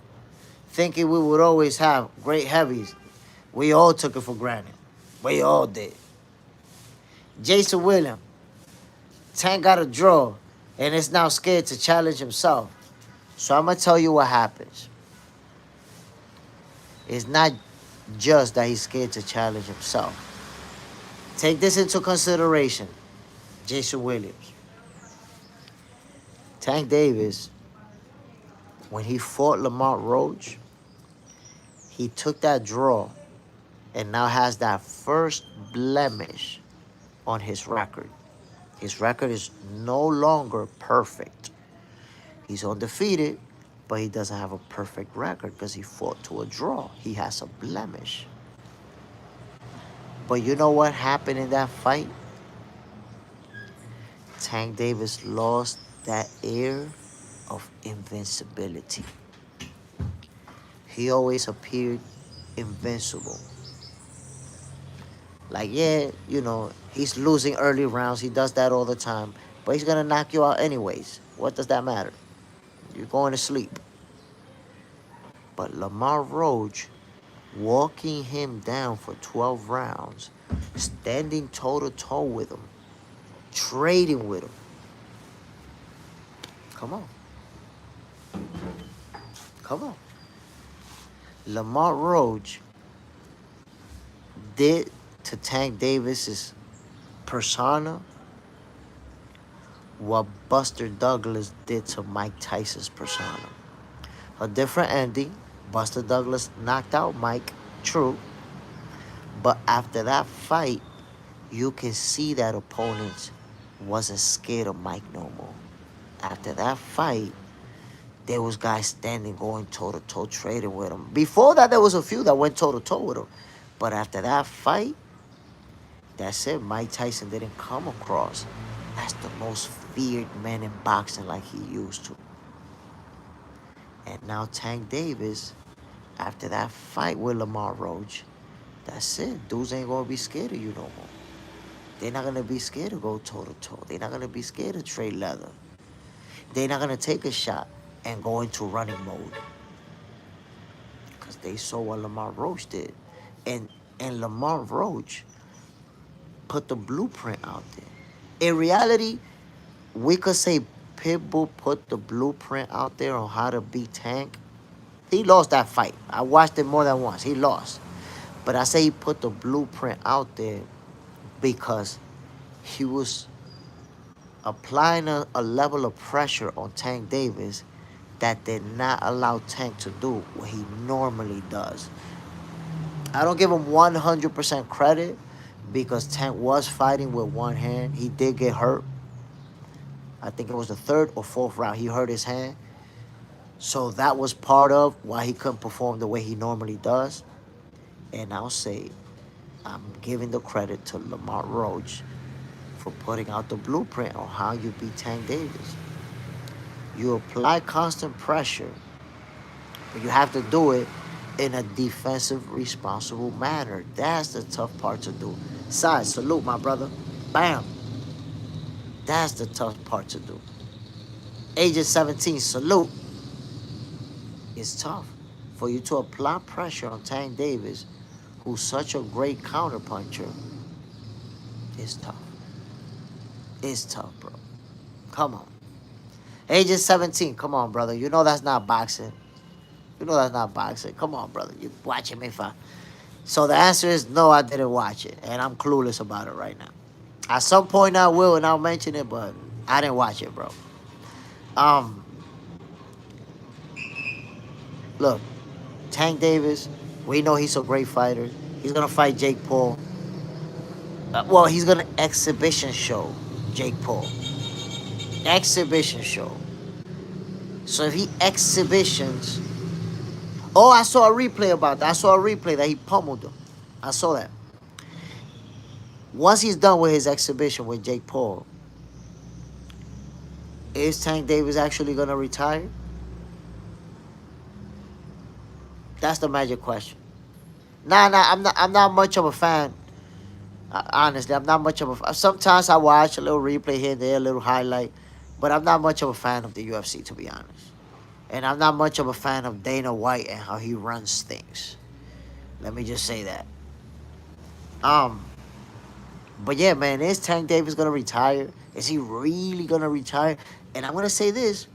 Thinking we would always have great heavies. We all took it for granted. We all did. Jason Williams, Tank got a draw and is now scared to challenge himself. So I'm going to tell you what happens. It's not just that he's scared to challenge himself. Take this into consideration, Jason Williams. Tank Davis, when he fought Lamont Roach, he took that draw and now has that first blemish on his record. His record is no longer perfect. He's undefeated, but he doesn't have a perfect record because he fought to a draw. He has a blemish. But you know what happened in that fight? Tank Davis lost that air of invincibility. He always appeared invincible. Like, yeah, you know, he's losing early rounds. He does that all the time. But he's going to knock you out anyways. What does that matter? You're going to sleep. But Lamar Roach, walking him down for 12 rounds, standing toe-to-toe with him, trading with him. Come on. Come on. Lamar Roach did to Tank Davis's persona what Buster Douglas did to Mike Tyson's persona. A different ending. Buster Douglas knocked out Mike, true. But after that fight, you can see that opponents wasn't scared of Mike no more. After that fight, there was guys standing, going toe-to-toe, trading with him. Before that, there was a few that went toe-to-toe with him. But after that fight, that's it. Mike Tyson didn't come across as the most feared man in boxing like he used to. And now Tank Davis, after that fight with Lamar Roach, that's it. Dudes ain't going to be scared of you no more. They're not going to be scared to go toe-to-toe. They're not going to be scared to trade leather. They're not going to take a shot and go into running mode. Because they saw what Lamar Roach did. And Lamar Roach put the blueprint out there. In reality, we could say Pitbull put the blueprint out there on how to beat Tank. He lost that fight. I watched it more than once. He lost. But I say he put the blueprint out there because he was applying a level of pressure on Tank Davis that did not allow Tank to do what he normally does. I don't give him 100% credit because Tank was fighting with one hand. He did get hurt. I think it was the third or fourth round. He hurt his hand. So that was part of why he couldn't perform the way he normally does. And I'll say I'm giving the credit to Lamar Roach for putting out the blueprint on how you beat Tank Davis. You apply constant pressure, but you have to do it in a defensive, responsible manner. That's the tough part to do. Size, salute, my brother. Bam. That's the tough part to do. Age of 17, salute. It's tough for you to apply pressure on Tank Davis, who's such a great counterpuncher. It's tough. It's tough, bro. Come on. Age of 17, come on, brother. You know that's not boxing. You know that's not boxing. Come on, brother. You watching me fight. So the answer is no, I didn't watch it. And I'm clueless about it right now. At some point I will, and I'll mention it, but I didn't watch it, bro. Look, Tank Davis, we know he's a great fighter. He's going to fight Jake Paul. Well, he's going to exhibition show Jake Paul. Exhibition show. So if he exhibitions... Oh, I saw a replay about that. I saw a replay that he pummeled him. I saw that. Once he's done with his exhibition with Jake Paul, is Tank Davis actually going to retire? That's the magic question. Nah, I'm not much of a fan. Honestly, I'm not much of a... Sometimes I watch a little replay here and there, a little highlight. But I'm not much of a fan of the UFC, to be honest. And I'm not much of a fan of Dana White and how he runs things. Let me just say that. But yeah, man, is Tank Davis going to retire? Is he really going to retire? And I'm going to say this.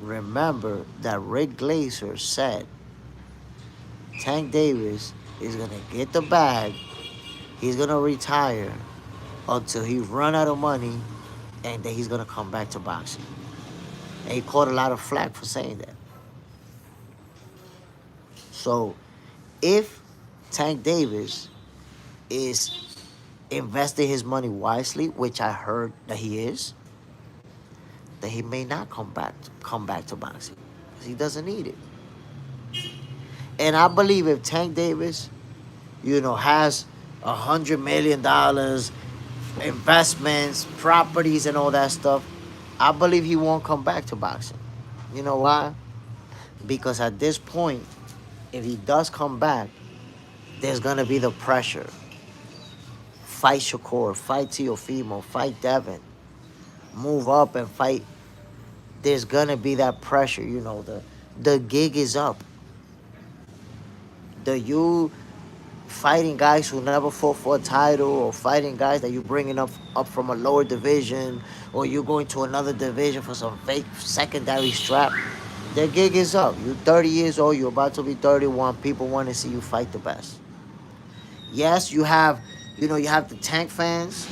Remember that Rick Glazer said Tank Davis He's gonna get the bag. He's gonna retire until he run out of money, and then he's gonna come back to boxing. And he caught a lot of flack for saying that. So if Tank Davis is investing his money wisely, which I heard that he is, then he may not come back to boxing because he doesn't need it. And I believe if Tank Davis, has $100 million, investments, properties, and all that stuff, I believe he won't come back to boxing. You know why? Because at this point, if he does come back, there's gonna be the pressure. Fight Shakur, fight Teofimo, fight Devin, move up and fight. There's gonna be that pressure. The gig is up. You fighting guys who never fought for a title, or fighting guys that you bringing up from a lower division, or you going to another division for some fake secondary strap. The gig is up. You're 30 years old. You're about to be 31. People want to see you fight the best. Yes, you have the Tank fans.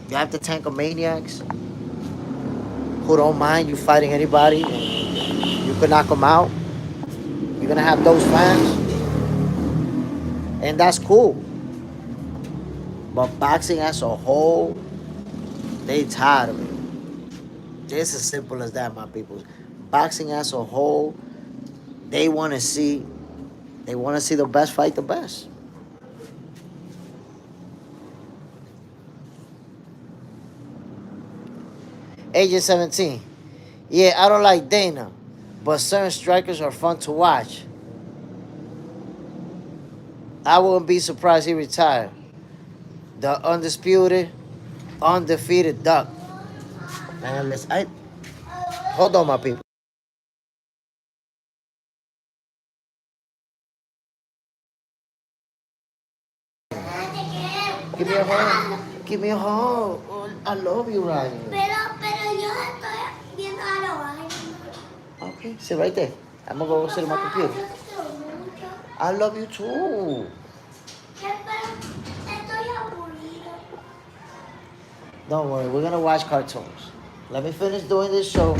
You have the Tankomaniacs who don't mind you fighting anybody. You can knock them out. You're gonna have those fans, and that's cool. But boxing as a whole, they tired of it. It's as simple as that, my people. Boxing as a whole, they want to see, the best fight the best. Agent 17. Yeah, I don't like Dana, but certain strikers are fun to watch. I wouldn't be surprised he retired. The undisputed, undefeated Duck. Man, hold on, my people. Give me a hug. Give me a hug. Oh, I love you, Ryan. Pero yo estoy viendo a los. Okay, sit right there. I'm gonna go sit on my computer. I love you too. Don't worry, we're gonna watch cartoons. Let me finish doing this show,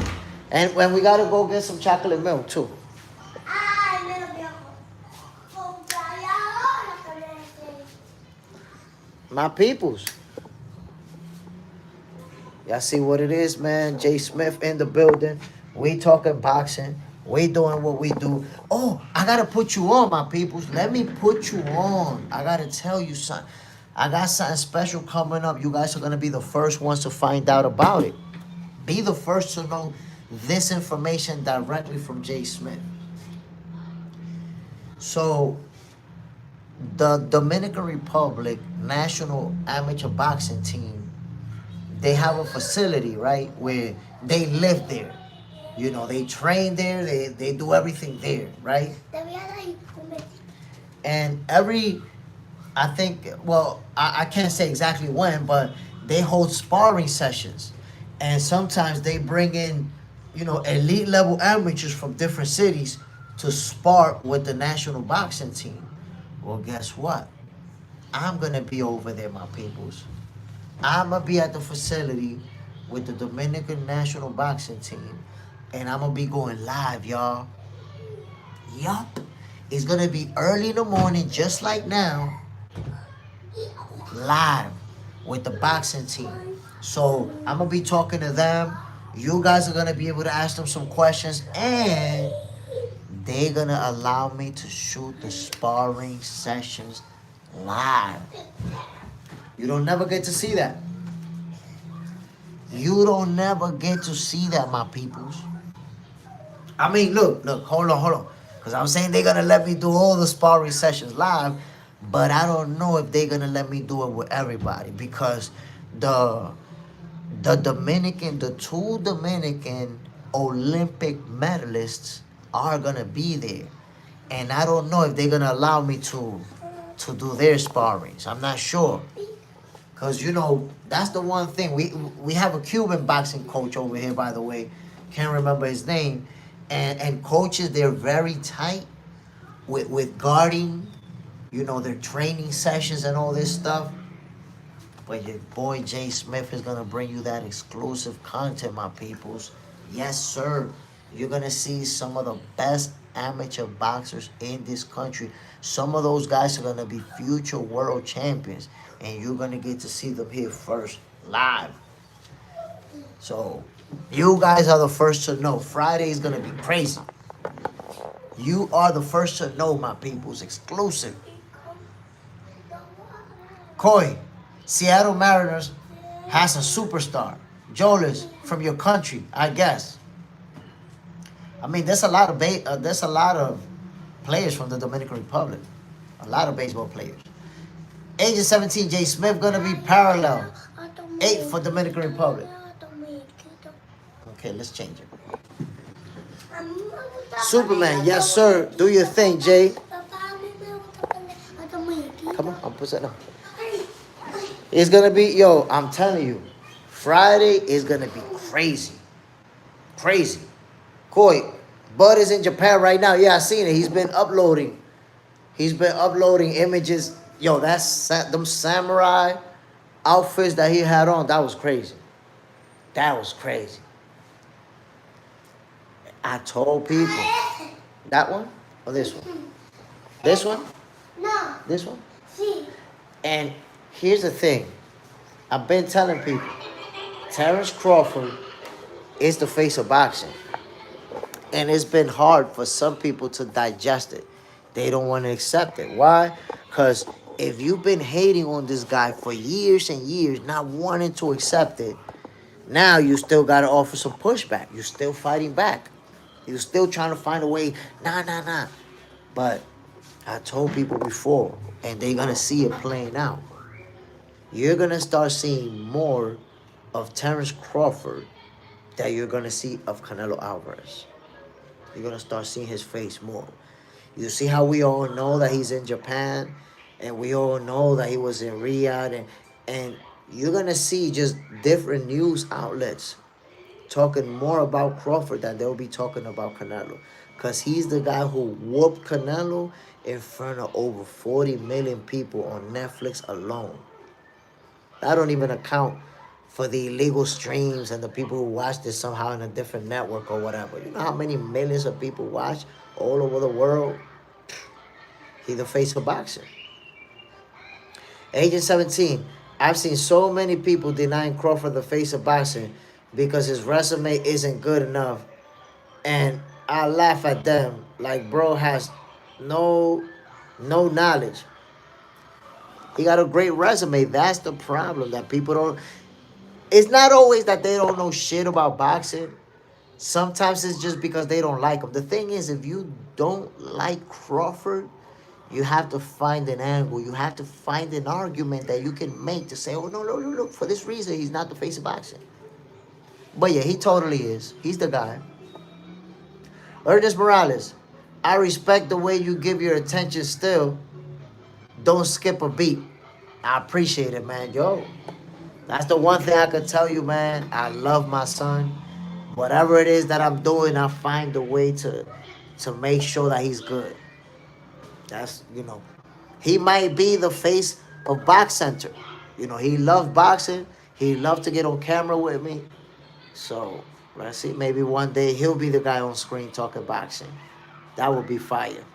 and when we gotta go get some chocolate milk too. My peoples. Y'all see what it is, man. Jay Smith in the building. We talking boxing. We doing what we do. Oh, I gotta put you on, my peoples. Let me put you on. I gotta tell you something. I got something special coming up. You guys are gonna be the first ones to find out about it. Be the first to know this information directly from Jay Smith. So, the Dominican Republic National Amateur Boxing Team, they have a facility, right, where they live there. They train there, they do everything there, right? And I think, well, I can't say exactly when, but they hold sparring sessions. And sometimes they bring in, elite level amateurs from different cities to spar with the national boxing team. Well, guess what? I'm going to be over there, my peoples. I'm going to be at the facility with the Dominican National Boxing Team. And I'm going to be going live, y'all. Yup. It's going to be early in the morning, just like now. Live with the boxing team. So I'm going to be talking to them. You guys are going to be able to ask them some questions. And they're going to allow me to shoot the sparring sessions live. You don't never get to see that. You don't never get to see that, my peoples. I mean, look, hold on. Because I'm saying they're going to let me do all the sparring sessions live, but I don't know if they're going to let me do it with everybody, because the two Dominican Olympic medalists are going to be there. And I don't know if they're going to allow me to do their sparrings. I'm not sure. Because, that's the one thing. We have a Cuban boxing coach over here, by the way. Can't remember his name. And coaches, they're very tight with guarding you know, their training sessions and all this stuff. But your boy Jay Smith is gonna bring you that exclusive content, my peoples. Yes, sir. You're gonna see some of the best amateur boxers in this country. Some of those guys are gonna be future world champions, and you're gonna get to see them here first, live. So, you guys are the first to know. Friday is gonna be crazy. You are the first to know, my peoples. Exclusive. Koi, Seattle Mariners has a superstar, Jolis, from your country, I guess. I mean, there's a lot of players from the Dominican Republic, a lot of baseball players. Age of 17, Jay Smith gonna be parallel. 8 for Dominican Republic. Okay, let's change it. Superman, yes sir. Do your thing, Jay. Come on, I'll put that on. It's gonna be, yo, I'm telling you, Friday is gonna be crazy. Crazy. Koi, Bud is in Japan right now. Yeah, I seen it. He's been uploading images. Yo, that's them samurai outfits that he had on. That was crazy. That was crazy. I told people. That one or this one? This one? No. This one? Sí. And here's the thing. I've been telling people, Terrence Crawford is the face of boxing. And it's been hard for some people to digest it. They don't want to accept it. Why? Because if you've been hating on this guy for years and years, not wanting to accept it, now you still got to offer some pushback. You're still fighting back. You're still trying to find a way. Nah. But I told people before, and they're going to see it playing out. You're going to start seeing more of Terrence Crawford that you're going to see of Canelo Alvarez. You're going to start seeing his face more. You see how we all know that he's in Japan, and we all know that he was in Riyadh, and you're going to see just different news outlets talking more about Crawford than they'll be talking about Canelo. Because he's the guy who whooped Canelo in front of over 40 million people on Netflix alone. I don't even account for the illegal streams and the people who watch this somehow in a different network or whatever. You know how many millions of people watch all over the world? He's the face of boxing. Agent 17. I've seen so many people denying Crawford the face of boxing because his resume isn't good enough. And I laugh at them like bro has no knowledge. He got a great resume. That's the problem, that people don't. It's not always that they don't know shit about boxing. Sometimes it's just because they don't like him. The thing is, if you don't like Crawford, you have to find an angle. You have to find an argument that you can make to say, oh, no, for this reason, he's not the face of boxing. But yeah, he totally is. He's the guy. Ernest Morales, I respect the way you give your attention still. Don't skip a beat. I appreciate it, man. Yo, that's the one thing I could tell you, man. I love my son. Whatever it is that I'm doing, I find a way to make sure that he's good. That's, you know, he might be the face of Box Center. You know, he loves boxing. He loved to get on camera with me. So, let's see, maybe one day he'll be the guy on screen talking boxing. That would be fire.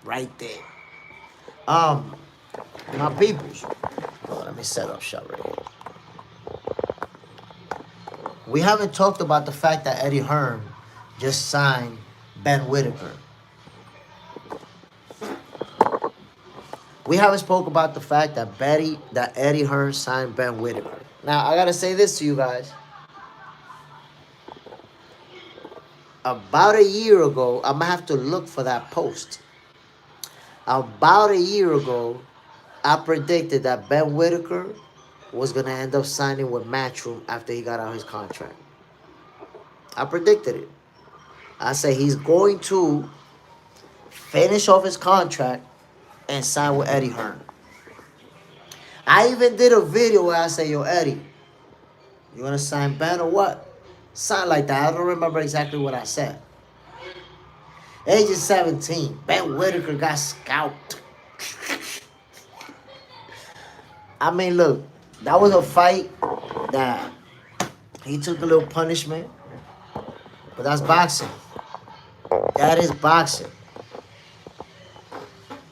Right there. My peoples. Oh, let me set up shop right here. We haven't talked about the fact that Eddie Hearn just signed Ben Whitaker. We haven't spoke about the fact that Eddie Hearn signed Ben Whitaker. Now, I got to say this to you guys. About a year ago, I'm going to have to look for that post. About a year ago, I predicted that Ben Whitaker was going to end up signing with Matchroom after he got out his contract. I predicted it. I said he's going to finish off his contract and sign with Eddie Hearn. I even did a video where I say, yo, Eddie, you want to sign Ben or what? Something like that. I don't remember exactly what I said. Age of 17. Ben Whitaker got scalped. I mean, look, that was a fight that he took a little punishment, but that's boxing. That is boxing.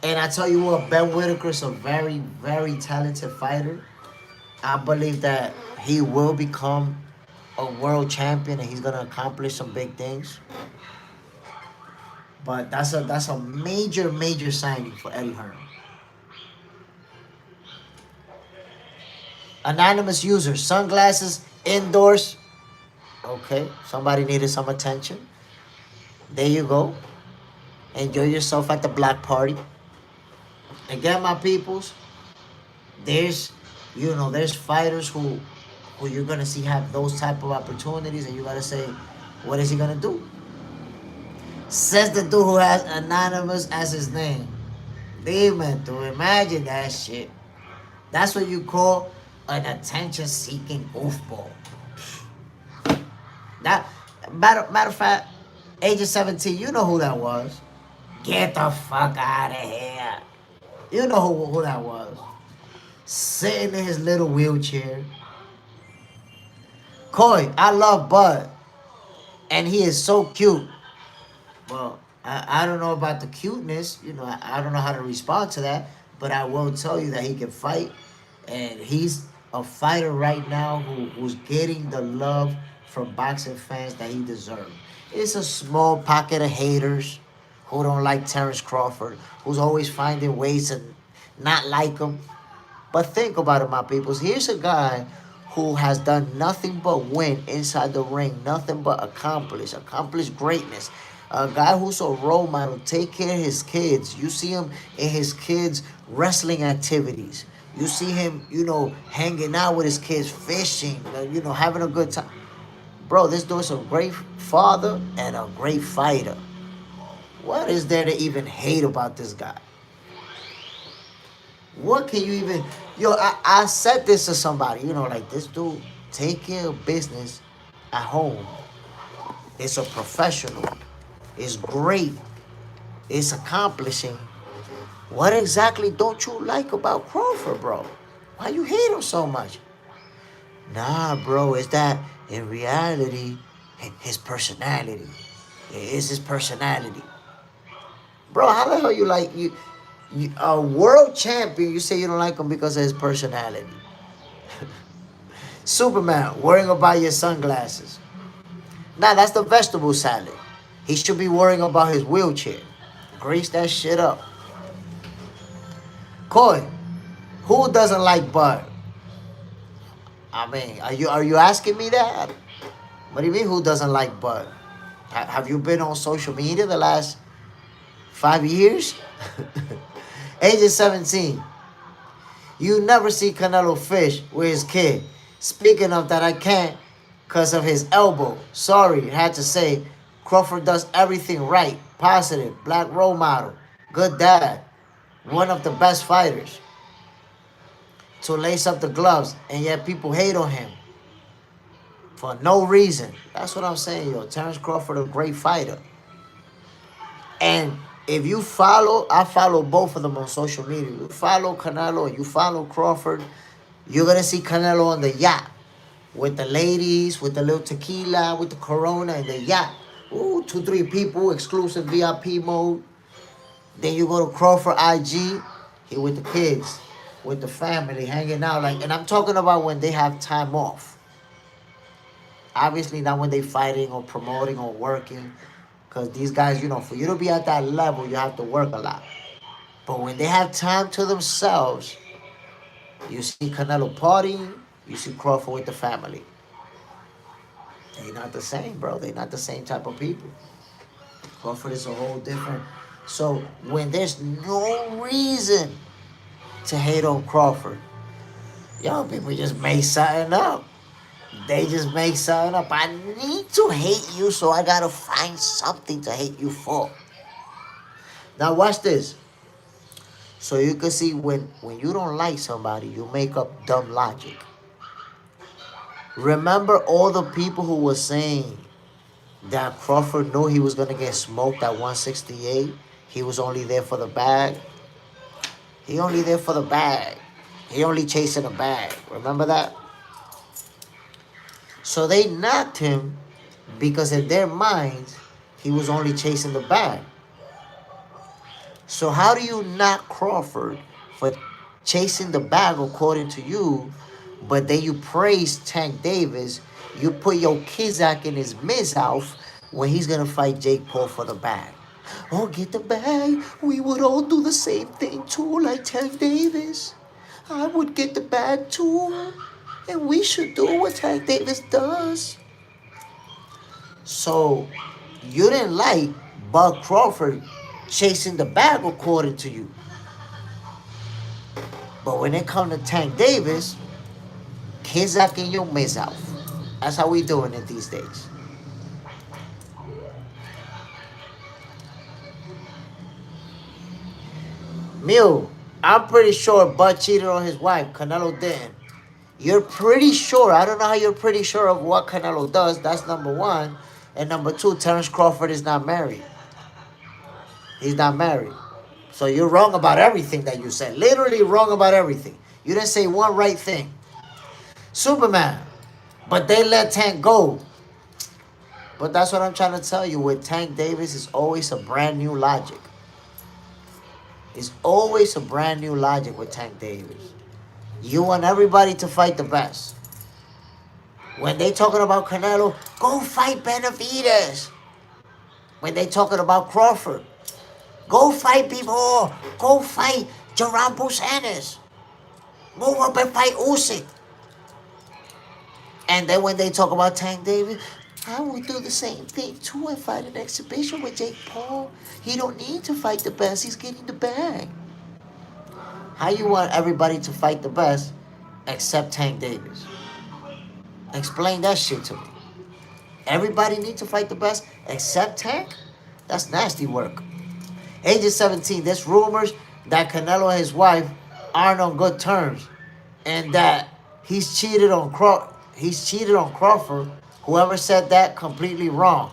And I tell you what, Ben Whitaker's a very, very talented fighter. I believe that he will become a world champion and he's gonna accomplish some big things. But that's a major, major signing for Eddie Hearn. Anonymous user, sunglasses indoors. Okay, somebody needed some attention. There you go. Enjoy yourself at the black party. Again, my peoples, there's there's fighters who you're gonna see have those type of opportunities, and you gotta say, what is he gonna do? Says the dude who has anonymous as his name. Demon, to imagine that shit. That's what you call an attention-seeking goofball. That matter of fact, age of 17, you know who that was. Get the fuck out of here. You know who that was. Sitting in his little wheelchair. Coy, I love Bud. And he is so cute. Well, I don't know about the cuteness. I don't know how to respond to that. But I will tell you that he can fight. And he's a fighter right now who's getting the love from boxing fans that he deserves. It's a small pocket of haters who don't like Terrence Crawford, who's always finding ways to not like him. But think about it, my peoples. Here's a guy who has done nothing but win inside the ring, nothing but accomplish greatness. A guy who's a role model, take care of his kids. You see him in his kids' wrestling activities. You see him, hanging out with his kids, fishing, having a good time. Bro, this dude's a great father and a great fighter. What is there to even hate about this guy? What can you even... I said this to somebody, like this dude, take care of business at home. It's a professional. It's great. It's accomplishing. What exactly don't you like about Crawford, bro? Why you hate him so much? Nah, bro, it's that in reality, his personality. It's his personality. Bro, how the hell you like you a world champion, you say you don't like him because of his personality? Superman, worrying about your sunglasses. Nah, that's the vegetable salad. He should be worrying about his wheelchair. Grease that shit up. Coy, who doesn't like Bud? I mean, are you asking me that? What do you mean, who doesn't like Bud? Have you been on social media the last 5 years? Age of 17. You never see Canelo fish with his kid. Speaking of that, I can't because of his elbow. Sorry, had to say. Crawford does everything right. Positive. Black role model. Good dad. One of the best fighters. To lace up the gloves. And yet people hate on him. For no reason. That's what I'm saying, yo. Terrence Crawford, a great fighter. And if you follow, I follow both of them on social media. You follow Canelo and you follow Crawford, you're going to see Canelo on the yacht. With the ladies, with the little tequila, with the Corona and the yacht. Ooh, 2-3 people, exclusive VIP mode. Then you go to Crawford IG, he with the kids, with the family, hanging out. And I'm talking about when they have time off. Obviously not when they fighting or promoting or working. Because these guys, for you to be at that level, you have to work a lot. But when they have time to themselves, you see Canelo partying, you see Crawford with the family. They're not the same, bro. They're not the same type of people. Crawford is a whole different... So when there's no reason to hate on Crawford, people just make something up. They just make something up. I need to hate you, so I gotta find something to hate you for. Now watch this. So you can see when you don't like somebody, you make up dumb logic. Remember all the people who were saying that Crawford knew he was gonna get smoked at 168? He was only there for the bag. He only there for the bag. He only chasing a bag. Remember that? So they knocked him because in their minds, he was only chasing the bag. So how do you knock Crawford for chasing the bag according to you, but then you praise Tank Davis, you put your Kizak in his mouth when he's going to fight Jake Paul for the bag? Oh, get the bag. We would all do the same thing too, like Tank Davis. I would get the bag too. And we should do what Tank Davis does. So you didn't like Bud Crawford chasing the bag according to you. But when it comes to Tank Davis, Kizak in your mouth. That's how we doing it these days. Mew, I'm pretty sure Bud cheated on his wife. Canelo didn't. You're pretty sure. I don't know how you're pretty sure of what Canelo does. That's number one. And number two, Terence Crawford is not married. He's not married. So you're wrong about everything that you said. Literally wrong about everything. You didn't say one right thing. Superman. But they let Tank go. But that's what I'm trying to tell you. With Tank Davis, it's always a brand new logic. It's always a brand new logic with Tank Davis. You want everybody to fight the best. When they talking about Canelo, go fight Benavidez. When they talking about Crawford, go fight people. Go fight Jerome Busanis. Move up and fight Usyk. And then when they talk about Tank Davis, I would do the same thing too and fight an exhibition with Jake Paul. He don't need to fight the best. He's getting the bag. How you want everybody to fight the best except Tank Davis? Explain that shit to me. Everybody needs to fight the best except Tank? That's nasty work. Agent 17, there's rumors that Canelo and his wife aren't on good terms and that he's cheated on Crawford. Whoever said that, completely wrong.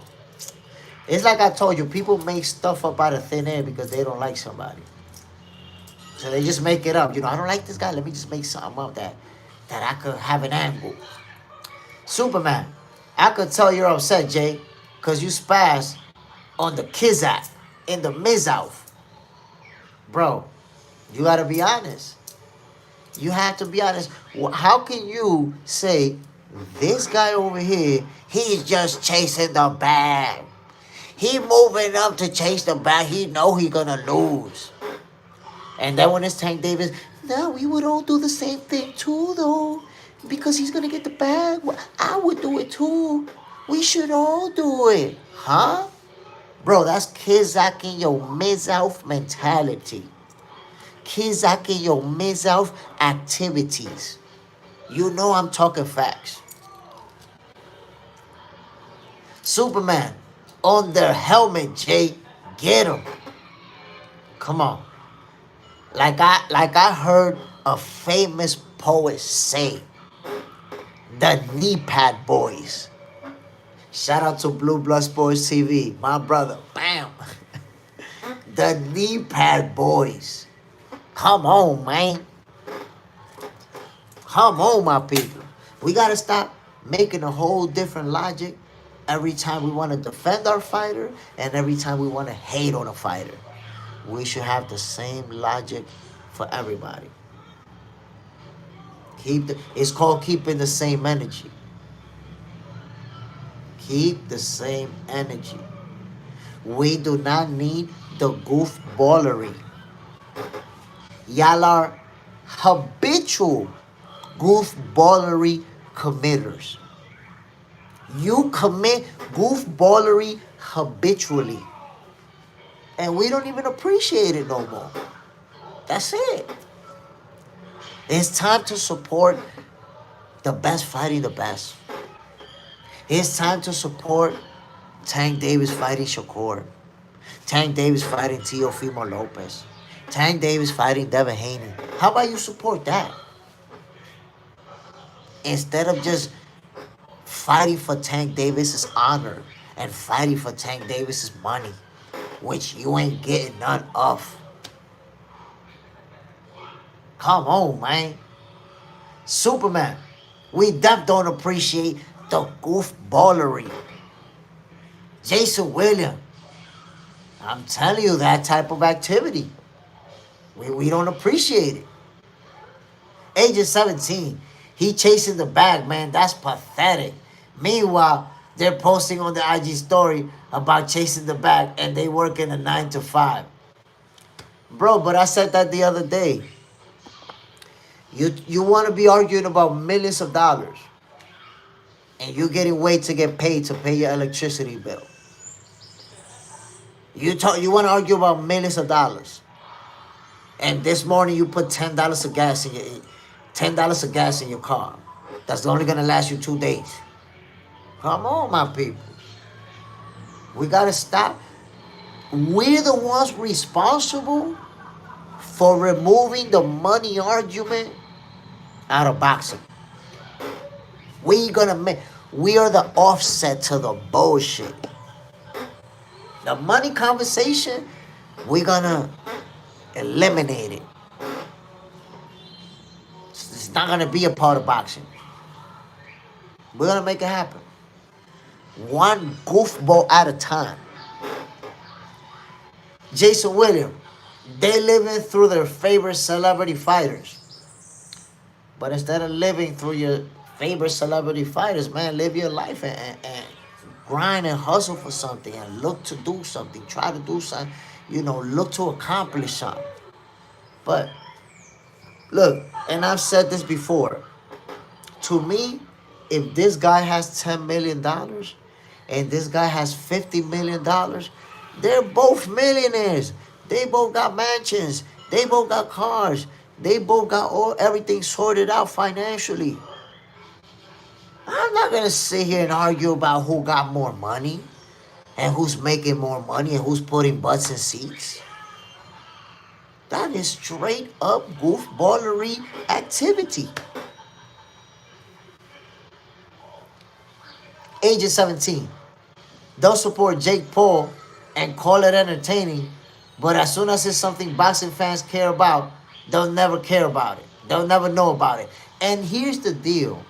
It's like I told you, people make stuff up out of thin air because they don't like somebody. So they just make it up. You know, I don't like this guy. Let me just make something up that I could have an angle. Superman, I could tell you're upset, Jay, because you spazzed on the Kizak in the Mizout. Bro, you got to be honest. You have to be honest. How can you say this guy over here, he's just chasing the bag? He moving up to chase the bag. He know he going to lose. And then when it's Tank Davis, no, we would all do the same thing too, though. Because he's going to get the bag. I would do it too. We should all do it. Huh? Bro, that's Kizak in your mouth mentality. Kizak in your mouth activities. You know I'm talking facts. Superman, on their helmet, Jay. Get him. Come on. Like I heard a famous poet say, the knee pad boys. Shout out to Blue Blood Sports TV, my brother. Bam. The knee pad boys. Come on, man. Come on, my people. We got to stop making a whole different logic every time we want to defend our fighter and every time we want to hate on a fighter. We should have the same logic for everybody. It's called keeping the same energy. Keep the same energy. We do not need the goofballery. Y'all are habitual goofballery committers. You commit goofballery habitually. And we don't even appreciate it no more. That's it. It's time to support the best fighting the best. It's time to support Tank Davis fighting Shakur. Tank Davis fighting Teofimo Lopez. Tank Davis fighting Devin Haney. How about you support that? Instead of just fighting for Tank Davis's honor and fighting for Tank Davis's money, which you ain't getting none of. Come on, man. Superman. We don't appreciate the goofballery. Jason Williams. I'm telling you, that type of activity. We don't appreciate it. Age of 17. He chasing the bag, man. That's pathetic. Meanwhile, they're posting on the IG story about chasing the bag and they work in a 9 to 5. Bro, but I said that the other day. You want to be arguing about millions of dollars and you're getting way to get paid to pay your electricity bill. You want to argue about millions of dollars. And this morning you put $10 of gas in your car. That's only gonna last you 2 days. Come on, my people. We gotta stop. We're the ones responsible for removing the money argument out of boxing. We are the offset to the bullshit. The money conversation, we're gonna eliminate it. It's not gonna be a part of boxing. We're gonna make it happen. One goofball at a time. Jason Williams, they living through their favorite celebrity fighters. But instead of living through your favorite celebrity fighters, man, live your life and grind and hustle for something and look to do something. Try to do something, look to accomplish something. But look, and I've said this before. To me, if this guy has $10 million and this guy has $50 million, they're both millionaires. They both got mansions. They both got cars. They both got everything sorted out financially. I'm not going to sit here and argue about who got more money and who's making more money and who's putting butts in seats. That is straight up goofballery activity. Age of 17. They'll support Jake Paul and call it entertaining, but as soon as it's something boxing fans care about, they'll never care about it. They'll never know about it. And here's the deal.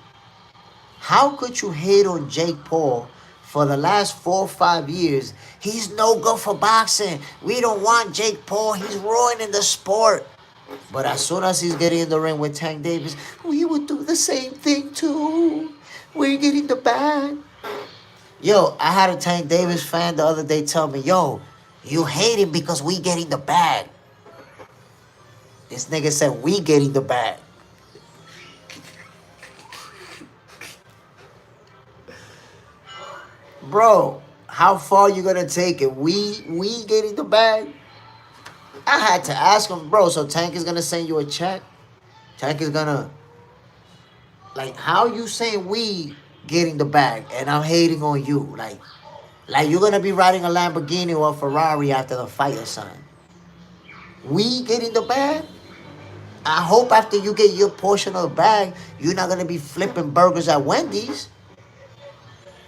How could you hate on Jake Paul for the last 4 or 5 years? He's no good for boxing. We don't want Jake Paul. He's ruining the sport. But as soon as he's getting in the ring with Tank Davis, we would do the same thing too. We're getting the bag. Yo, I had a Tank Davis fan the other day tell me, yo, you hate him because we getting the bag. This nigga said, we getting the bag. Bro, how far you gonna take it? We getting the bag? I had to ask him, bro, so Tank is gonna send you a check? Tank is gonna... Like, how you saying we getting the bag and I'm hating on you? Like you're gonna be riding a Lamborghini or a Ferrari after the fight or something. We getting the bag? I hope after you get your portion of the bag, you're not gonna be flipping burgers at Wendy's.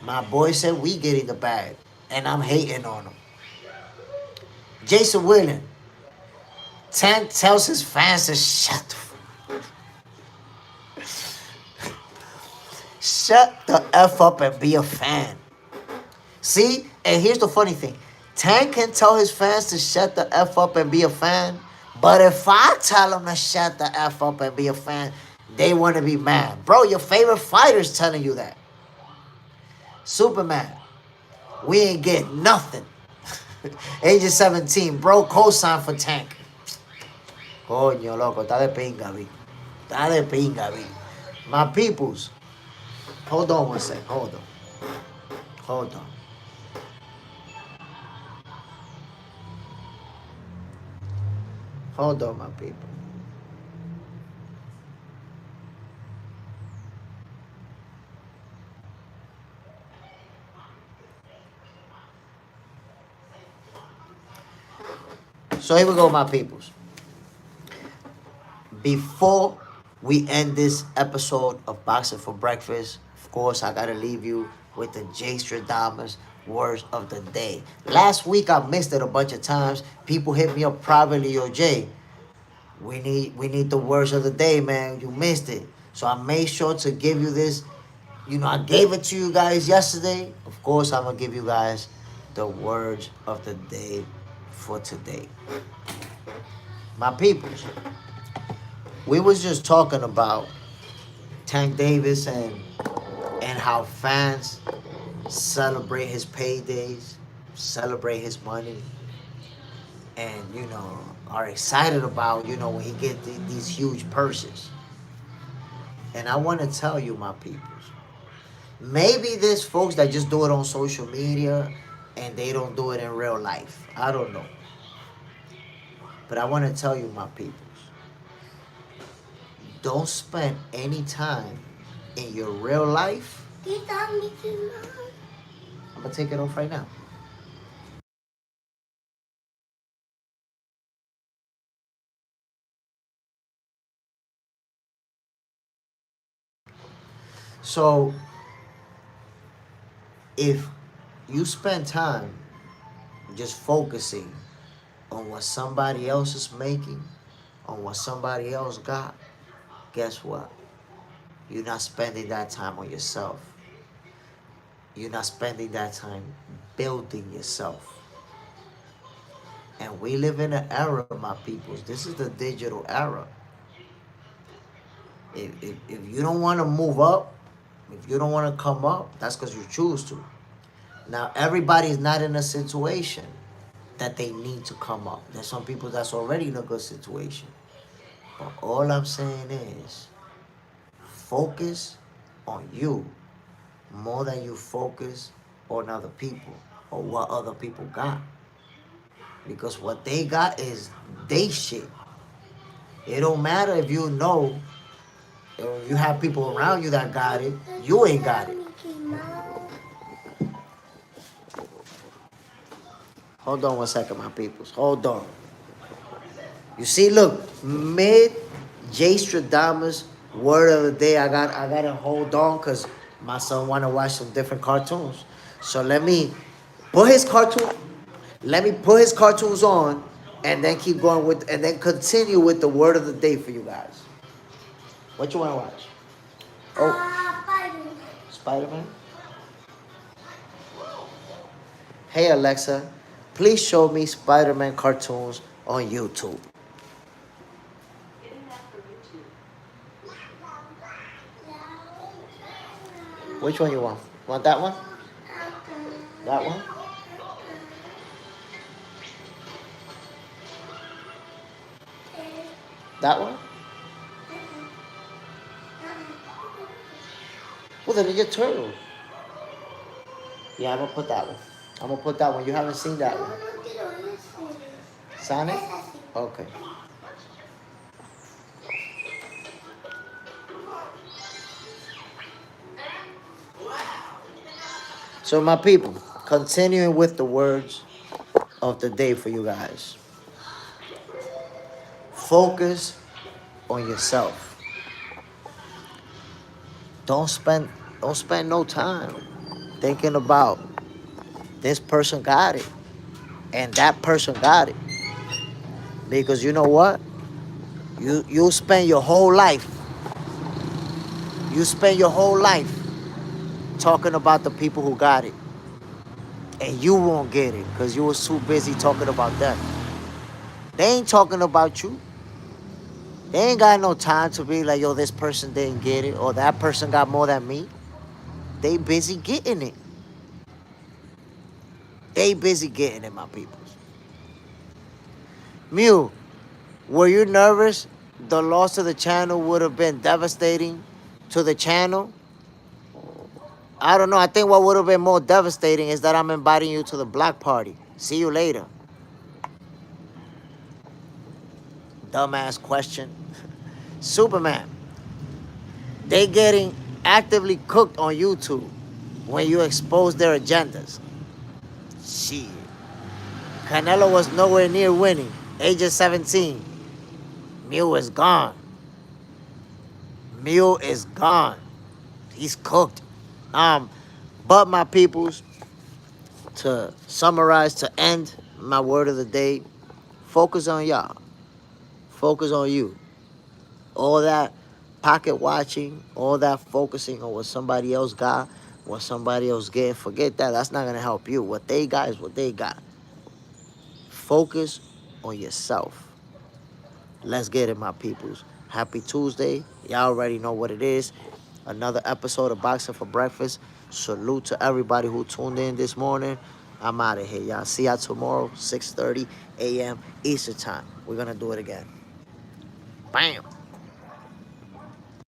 My boy said we getting the bag, and I'm hating on him. Jason Williams. Tank tells his fans to shut the F up and be a fan. See? And here's the funny thing. Tank can tell his fans to shut the F up and be a fan, but if I tell them to shut the F up and be a fan, they want to be mad. Bro, your favorite fighter's telling you that. Superman, we ain't getting nothing. Age of 17, bro, co-sign for Tank. Coño, loco, está de pinga, vi. Está de pinga, vi. My peoples, hold on one sec, hold on. Hold on, my people. So here we go, my peoples. Before we end this episode of Boxing for Breakfast, of course, I gotta leave you with the J Stradamus words of the day. Last week I missed it a bunch of times. People hit me up privately, yo, Jay, we need the words of the day, man. You missed it. So I made sure to give you this. I gave it to you guys yesterday. Of course, I'm going to give you guys the words of the day for today. My peoples, we was just talking about Tank Davis and how fans celebrate his paydays, celebrate his money, and are excited about when he get these huge purses. And I want to tell you, my peoples, maybe there's folks that just do it on social media and they don't do it in real life. I don't know. But I want to tell you, my peoples, don't spend any time in your real life. I'm going to take it off right now. So, if you spend time just focusing on what somebody else is making, on what somebody else got, guess what? You're not spending that time on yourself. You're not spending that time building yourself. And we live in an era, my peoples. This is the digital era. If you don't want to move up, if you don't want to come up, that's because you choose to. Now, everybody is not in a situation that they need to come up. There's some people that's already in a good situation. But all I'm saying is, focus on you more than you focus on other people or what other people got. Because what they got is they shit. It don't matter if if you have people around you that got it, you ain't got it. Hold on one second, my peoples. Hold on. You see, look, mid J Stradamus word of the day. I gotta hold on because my son wanna watch some different cartoons. So let me put his cartoon. Let me put his cartoons on, and then keep going and then continue with the word of the day for you guys. What you wanna watch? Oh, Spider-Man. Spider-Man. Hey Alexa, please show me Spider-Man cartoons on YouTube. Which one you want? Want that one? That one? That one? Well, then you get turtle. Yeah, I'm gonna put that one. I'm gonna put that one. You haven't seen that one. Sonic? Okay. So my people, continuing with the words of the day for you guys. Focus on yourself. Don't spend no time thinking about this person got it and that person got it. Because you know what? You spend your whole life. You spend your whole life talking about the people who got it. And you won't get it because you was too busy talking about them. They ain't talking about you. They ain't got no time to be like, yo, this person didn't get it or that person got more than me. They busy getting it. They busy getting it, my peoples. Mew, were you nervous? The loss of the channel would have been devastating to the channel. I don't know. I think what would have been more devastating is that I'm inviting you to the block party. See you later. Dumbass question. Superman. They getting actively cooked on YouTube when you expose their agendas. Shit. Canelo was nowhere near winning. Age of 17. Mew is gone. Mew is gone. He's cooked. But my peoples, to summarize, to end my word of the day, focus on y'all. Focus on you. All that pocket watching, all that focusing on what somebody else got, what somebody else getting, forget that. That's not gonna help you. What they got is what they got. Focus on yourself. Let's get it, my peoples. Happy Tuesday. Y'all already know what it is. Another episode of Boxing for Breakfast. Salute to everybody who tuned in this morning. I'm out of here, y'all. See y'all tomorrow, 6:30 a.m. Eastern Time. We're gonna do it again. Bam.